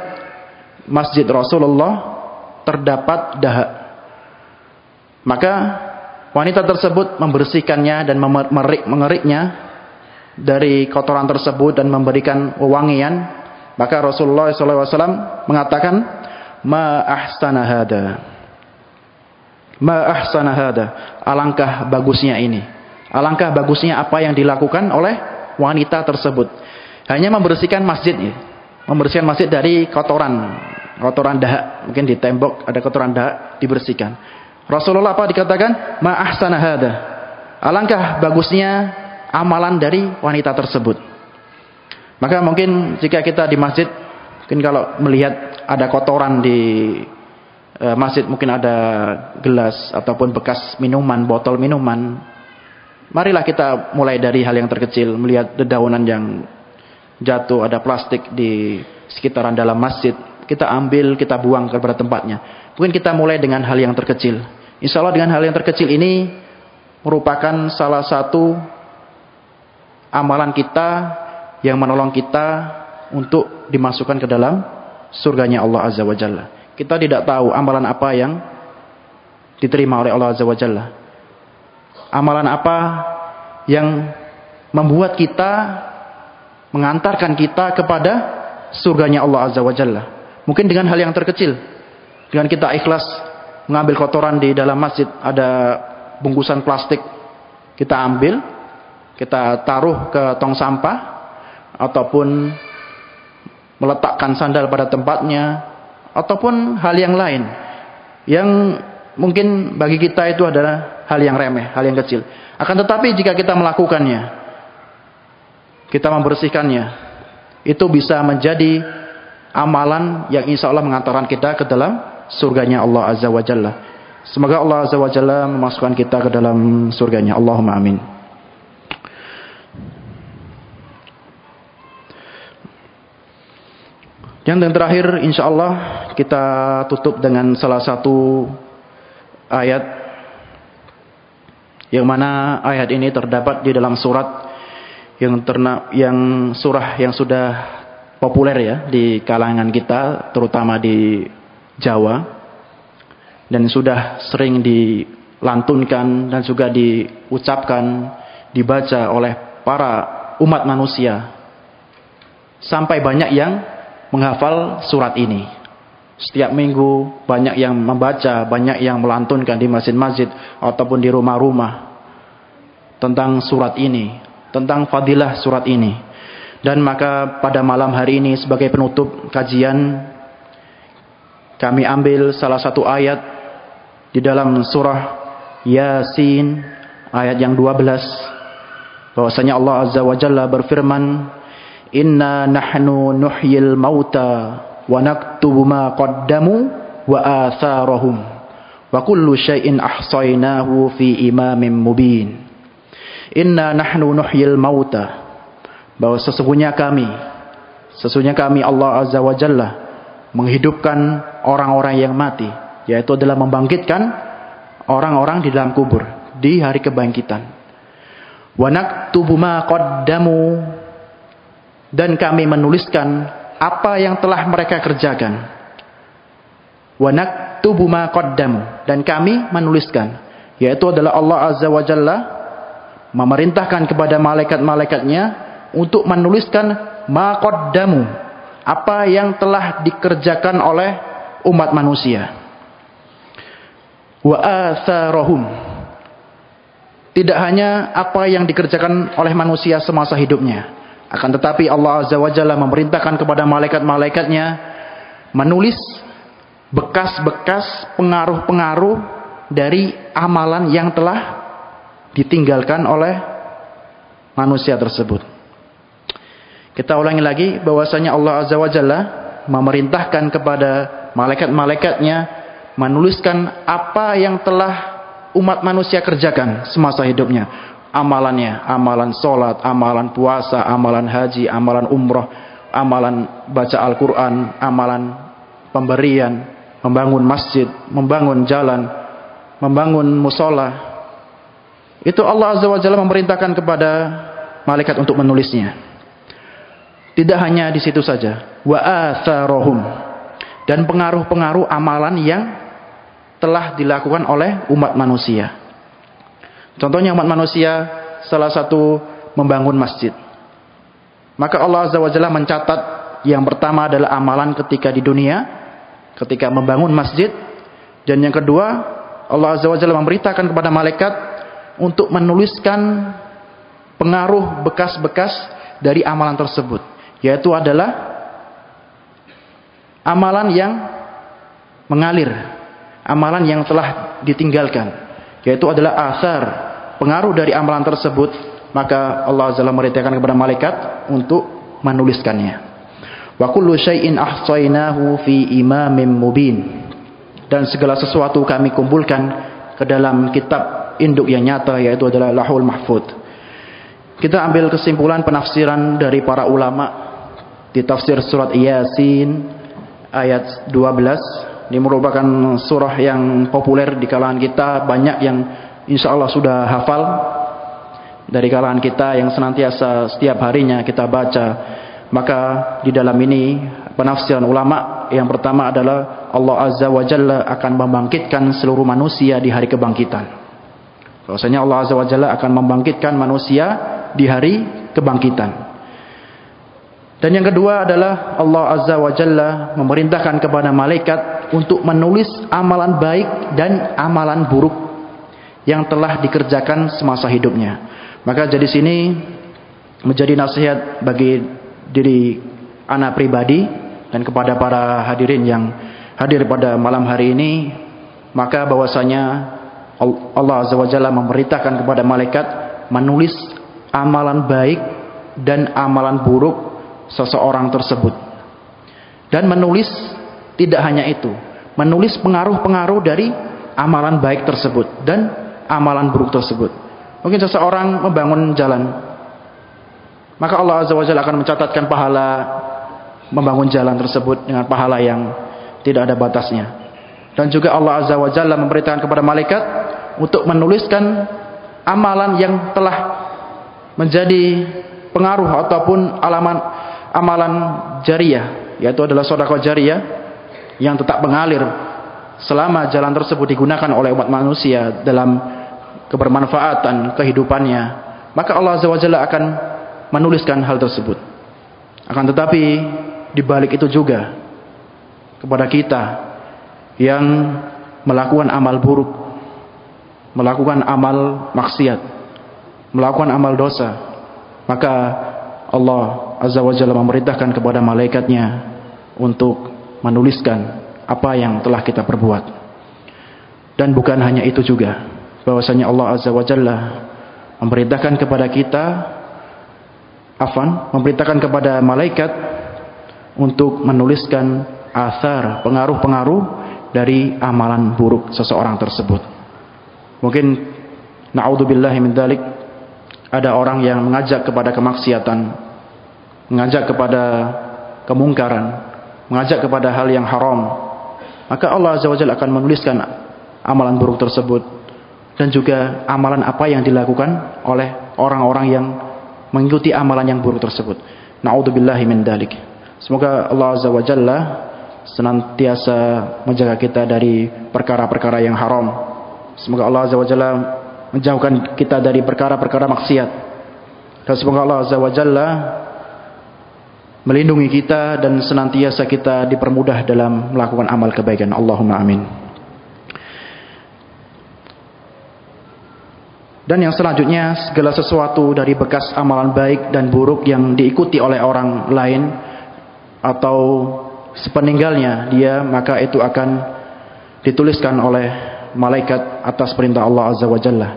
masjid Rasulullah terdapat dahak. Maka wanita tersebut membersihkannya dan mengeriknya. dari kotoran tersebut dan memberikan wewangian, maka Rasulullah SAW mengatakan, ma ahsana hada, ma ahsana hada, alangkah bagusnya ini, alangkah bagusnya apa yang dilakukan oleh wanita tersebut. Hanya membersihkan masjid, membersihkan masjid dari kotoran dahak, mungkin di tembok ada kotoran dahak, dibersihkan. Rasulullah apa dikatakan? Ma ahsana hada, alangkah bagusnya amalan dari wanita tersebut. Maka mungkin jika kita di masjid, mungkin kalau melihat ada kotoran di masjid, mungkin ada gelas ataupun bekas minuman, botol minuman, marilah kita mulai dari hal yang terkecil. Melihat dedaunan yang jatuh, ada plastik di sekitaran dalam masjid, kita ambil, kita buang kepada tempatnya. Mungkin kita mulai dengan hal yang terkecil. Insya Allah dengan hal yang terkecil ini merupakan salah satu amalan kita yang menolong kita untuk dimasukkan ke dalam surganya Allah Azza wa Jalla. Kita tidak tahu amalan apa yang diterima oleh Allah Azza wa Jalla. Amalan apa yang membuat kita, mengantarkan kita kepada surganya Allah Azza wa Jalla. Mungkin dengan hal yang terkecil, dengan kita ikhlas mengambil kotoran di dalam masjid, ada bungkusan plastik, kita ambil, kita taruh ke tong sampah, ataupun meletakkan sandal pada tempatnya, ataupun hal yang lain yang mungkin bagi kita itu adalah hal yang remeh, hal yang kecil. Akan tetapi jika kita melakukannya, kita membersihkannya, itu bisa menjadi amalan yang insya Allah mengantarkan kita ke dalam surganya Allah Azza wa Jalla. Semoga Allah Azza wa Jalla memasukkan kita ke dalam surganya. Allahumma amin. Yang terakhir, insya Allah kita tutup dengan salah satu ayat, yang mana ayat ini terdapat di dalam surat yang surah yang sudah populer ya di kalangan kita, terutama di Jawa, dan sudah sering dilantunkan dan juga diucapkan, dibaca oleh para umat manusia, sampai banyak yang menghafal surat ini. Setiap minggu banyak yang membaca, banyak yang melantunkan di masjid-masjid ataupun di rumah-rumah tentang surat ini, tentang fadilah surat ini. Dan maka pada malam hari ini sebagai penutup kajian, kami ambil salah satu ayat di dalam surah Yasin ayat yang 12, bahwasanya Allah Azza wa Jalla berfirman, inna nahnu nuhyil mauta wa naktubu ma qaddamu wa atharahum wa kullu syai'in ahsaynahu fi imamin mubin. Inna nahnu nuhyil mauta, bahwa sesungguhnya kami Allah Azza wa Jalla menghidupkan orang-orang yang mati, yaitu adalah membangkitkan orang-orang di dalam kubur di hari kebangkitan. Wa naktubu ma qaddamu, dan kami menuliskan apa yang telah mereka kerjakan. Wa naktubu ma qaddamu, dan kami menuliskan, yaitu adalah Allah Azza wa Jalla memerintahkan kepada malaikat-malaikatnya untuk menuliskan ma qaddamu, apa yang telah dikerjakan oleh umat manusia. Wa atharahum, tidak hanya apa yang dikerjakan oleh manusia semasa hidupnya, akan tetapi Allah Azza wa Jalla memerintahkan kepada malaikat-malaikatnya menulis bekas-bekas pengaruh-pengaruh dari amalan yang telah ditinggalkan oleh manusia tersebut. Kita ulangi lagi, bahwasanya Allah Azza wa Jalla memerintahkan kepada malaikat-malaikatnya menuliskan apa yang telah umat manusia kerjakan semasa hidupnya. Amalannya, amalan sholat, amalan puasa, amalan haji, amalan umroh, amalan baca Al-Quran, amalan pemberian, membangun masjid, membangun jalan, membangun musola. Itu Allah Azza wa Jalla memerintahkan kepada malaikat untuk menulisnya. Tidak hanya di situ saja, wa atharahum, dan pengaruh-pengaruh amalan yang telah dilakukan oleh umat manusia. Contohnya umat manusia, salah satu membangun masjid. Maka Allah Azza wa Jalla mencatat yang pertama adalah amalan ketika di dunia, ketika membangun masjid. Dan yang kedua, Allah Azza wa Jalla memberitakan kepada malaikat untuk menuliskan pengaruh bekas-bekas dari amalan tersebut, yaitu adalah amalan yang mengalir, amalan yang telah ditinggalkan, yaitu adalah asar, pengaruh dari amalan tersebut. Maka Allah Azza wa Jalla memerintahkan kepada malaikat untuk menuliskannya. Wa kullu syai'in ahsainahu fi imamin mubin. Dan segala sesuatu kami kumpulkan ke dalam kitab induk yang nyata, yaitu adalah Lauhul Mahfuz. Kita ambil kesimpulan penafsiran dari para ulama di tafsir surat Yasin ayat 12. Ini merupakan surah yang populer di kalangan kita, banyak yang insya Allah sudah hafal dari kalangan kita yang senantiasa setiap harinya kita baca. Maka di dalam ini penafsiran ulama yang pertama adalah Allah Azza wa Jalla akan membangkitkan seluruh manusia di hari kebangkitan. Bahwasanya Allah Azza wa Jalla akan membangkitkan manusia di hari kebangkitan. Dan yang kedua adalah Allah Azza wa Jalla memerintahkan kepada malaikat untuk menulis amalan baik dan amalan buruk yang telah dikerjakan semasa hidupnya. Maka jadi sini menjadi nasihat bagi diri ana pribadi dan kepada para hadirin yang hadir pada malam hari ini, maka bahwasanya Allah Azza wa Jalla memerintahkan kepada malaikat menulis amalan baik dan amalan buruk seseorang tersebut. Dan menulis tidak hanya itu, menulis pengaruh-pengaruh dari amalan baik tersebut dan amalan buruk tersebut. Mungkin seseorang membangun jalan, maka Allah Azza wa Jalla akan mencatatkan pahala membangun jalan tersebut dengan pahala yang tidak ada batasnya. Dan juga Allah Azza wa Jalla memberitakan kepada malaikat untuk menuliskan amalan yang telah menjadi pengaruh ataupun amalan jariyah, yaitu adalah sedekah jariyah yang tetap mengalir selama jalan tersebut digunakan oleh umat manusia dalam kebermanfaatan kehidupannya. Maka Allah Azza wa Jalla akan menuliskan hal tersebut. Akan tetapi di balik itu juga kepada kita yang melakukan amal buruk, melakukan amal maksiat, melakukan amal dosa, maka Allah Azza wa Jalla memerintahkan kepada malaikatnya untuk menuliskan apa yang telah kita perbuat. Dan bukan hanya itu juga, bahwasanya Allah Azza wa Jalla memerintahkan kepada kita, memerintahkan kepada malaikat untuk menuliskan asar, pengaruh-pengaruh dari amalan buruk seseorang tersebut. Mungkin na'udzubillahi min dzalik, ada orang yang mengajak kepada kemaksiatan, mengajak kepada kemungkaran, mengajak kepada hal yang haram. Maka Allah Azza wa Jalla akan menuliskan amalan buruk tersebut dan juga amalan apa yang dilakukan oleh orang-orang yang mengikuti amalan yang buruk tersebut. Na'udzubillahi min dzalik. Semoga Allah Azza wa Jalla senantiasa menjaga kita dari perkara-perkara yang haram. Semoga Allah Azza wa Jalla menjauhkan kita dari perkara-perkara maksiat. Dan semoga Allah Azza wa Jalla melindungi kita dan senantiasa kita dipermudah dalam melakukan amal kebaikan. Allahumma amin. Dan yang selanjutnya, segala sesuatu dari bekas amalan baik dan buruk yang diikuti oleh orang lain atau sepeninggalnya dia, maka itu akan dituliskan oleh malaikat atas perintah Allah Azza wa Jalla.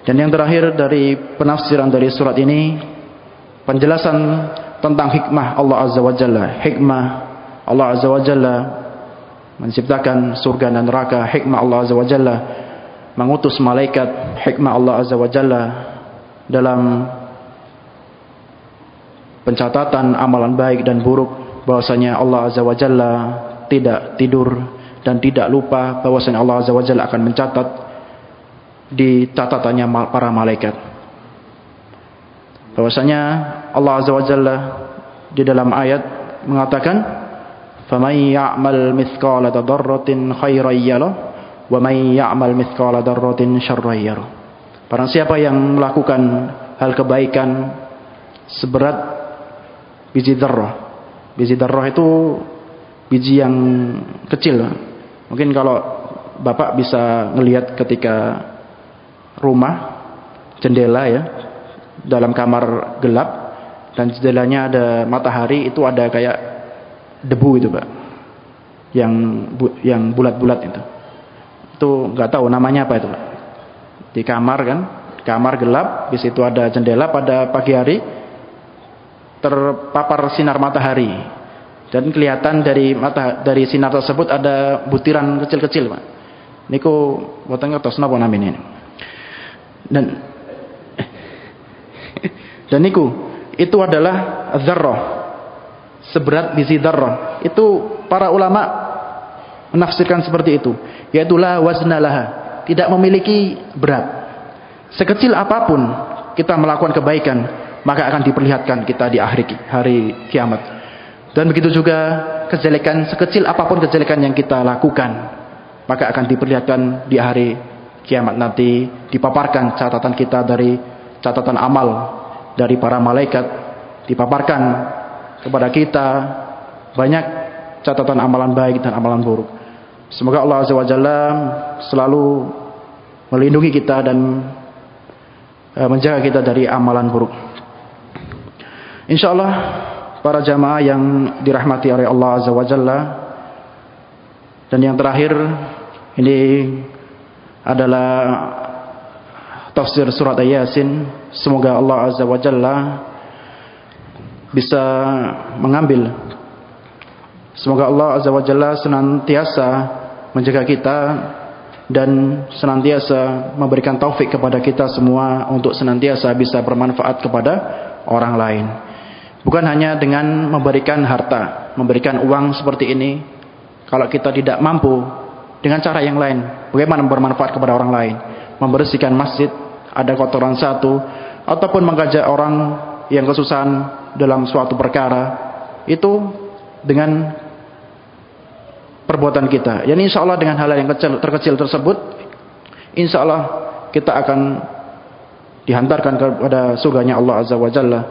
Dan yang terakhir dari penafsiran dari surat ini, penjelasan tentang hikmah Allah Azza wa Jalla. Hikmah Allah Azza wa Jalla menciptakan surga dan neraka, hikmah Allah Azza wa Jalla mengutus malaikat, hikmah Allah Azza wa Jalla dalam pencatatan amalan baik dan buruk, bahwasanya Allah Azza wa Jalla tidak tidur dan tidak lupa, bahwasanya Allah Azza wa Jalla akan mencatat di catatannya para malaikat. Bahwasanya Allah Azza wa Jalla di dalam ayat mengatakan, "Faman ya'mal mithqala dzarratin khairan yarah wa man ya'mal mithqala dzarratin syarran yarah." Barang siapa yang melakukan hal kebaikan seberat biji dzarrah. Biji dzarrah itu biji yang kecil. Mungkin kalau Bapak bisa ngelihat ketika rumah jendela ya, dalam kamar gelap dan jendelanya ada matahari, itu ada kayak debu itu Pak, yang bulat-bulat itu nggak tahu namanya apa itu Pak. Di kamar kan, kamar gelap, di situ ada jendela, pada pagi hari terpapar sinar matahari dan kelihatan dari sinar tersebut ada butiran kecil-kecil Pak. Niku boten ngertos napa namanya ini. Dan niku itu adalah dzarrah, seberat biji dzarrah. Itu para ulama menafsirkan seperti itu, yaitu la wazna laha, tidak memiliki berat. Sekecil apapun kita melakukan kebaikan, maka akan diperlihatkan kita di akhir hari kiamat. Dan begitu juga kejelekan, sekecil apapun kejelekan yang kita lakukan, maka akan diperlihatkan di hari kiamat nanti, dipaparkan catatan kita dari catatan amal dari para malaikat, dipaparkan kepada kita banyak catatan amalan baik dan amalan buruk. Semoga Allah Azza wa Jalla selalu melindungi kita dan menjaga kita dari amalan buruk. Insyaallah para jamaah yang dirahmati oleh Allah Azza wa Jalla, dan yang terakhir ini adalah tafsir surat Yasin. Semoga Allah Azza wa Jalla bisa mengambil, semoga Allah Azza wa Jalla senantiasa menjaga kita dan senantiasa memberikan taufik kepada kita semua untuk senantiasa bisa bermanfaat kepada orang lain. Bukan hanya dengan memberikan harta, memberikan uang seperti ini. Kalau kita tidak mampu dengan cara yang lain, bagaimana bermanfaat kepada orang lain? Membersihkan masjid, ada kotoran satu, ataupun mengajak orang yang kesusahan dalam suatu perkara, itu dengan perbuatan kita. Yani insya Allah dengan hal yang terkecil tersebut, insya Allah kita akan dihantarkan kepada surganya Allah Azza wa Jalla.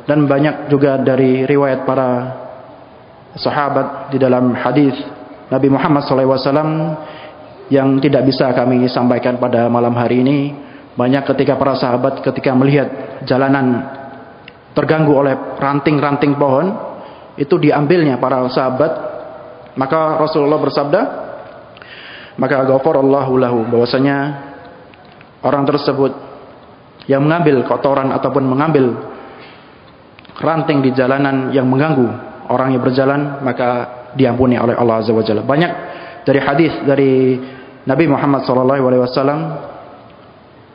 Dan banyak juga dari riwayat para sahabat di dalam hadis Nabi Muhammad SAW yang tidak bisa kami sampaikan pada malam hari ini. Banyak ketika para sahabat ketika melihat jalanan terganggu oleh ranting-ranting pohon, itu diambilnya para sahabat, maka Rasulullah bersabda, maka ghafarallahu lahu, bahwasanya orang tersebut yang mengambil kotoran ataupun mengambil ranting di jalanan yang mengganggu orang yang berjalan, maka diampuni oleh Allah Azza wa Jalla. Banyak dari hadis dari Nabi Muhammad SAW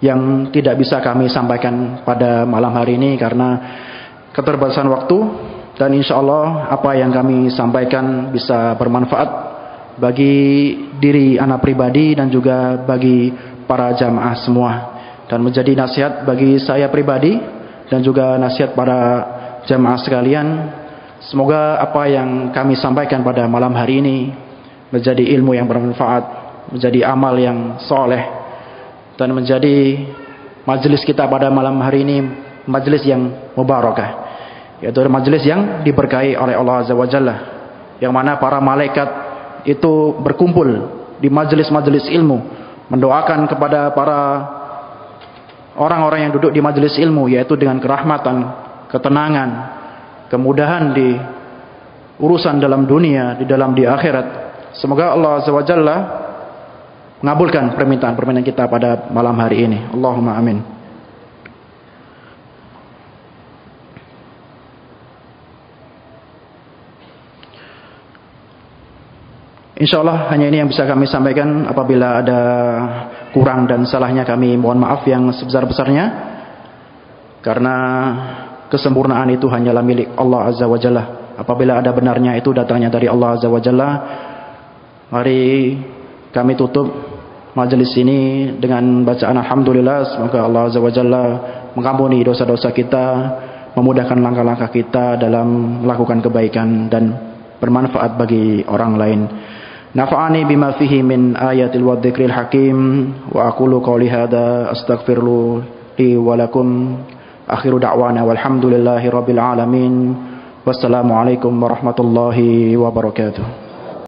yang tidak bisa kami sampaikan pada malam hari ini karena keterbatasan waktu, dan insya Allah apa yang kami sampaikan bisa bermanfaat bagi diri anak pribadi dan juga bagi para jamaah semua, dan menjadi nasihat bagi saya pribadi dan juga nasihat para jamaah sekalian. Semoga apa yang kami sampaikan pada malam hari ini menjadi ilmu yang bermanfaat, menjadi amal yang soleh, dan menjadi majelis kita pada malam hari ini majelis yang mubarakah, yaitu majelis yang diberkahi oleh Allah Azza wa Jalla, yang mana para malaikat itu berkumpul di majelis-majelis ilmu mendoakan kepada para orang-orang yang duduk di majelis ilmu, yaitu dengan kerahmatan, ketenangan, kemudahan di urusan dalam dunia, di akhirat. Semoga Allah Azza wa Jalla mengabulkan permintaan-permintaan kita pada malam hari ini. Allahumma amin. InsyaAllah hanya ini yang bisa kami sampaikan. Apabila ada kurang dan salahnya, kami mohon maaf yang sebesar-besarnya, karena kesempurnaan itu hanyalah milik Allah Azza wa Jalla. Apabila ada benarnya, itu datangnya dari Allah Azza wa Jalla. Mari kami tutup majelis ini dengan bacaan alhamdulillah. Semoga Allah Azza wa Jalla mengampuni dosa-dosa kita, memudahkan langkah-langkah kita dalam melakukan kebaikan dan bermanfaat bagi orang lain. Nafa'ani bima fihi min ayatil wa dzikril hakim, wa aqulu qouli hadza astaghfiru li wa lakum. Akhiru da'wana walhamdulillahi rabbil alamin. Wassalamualaikum warahmatullahi wabarakatuh.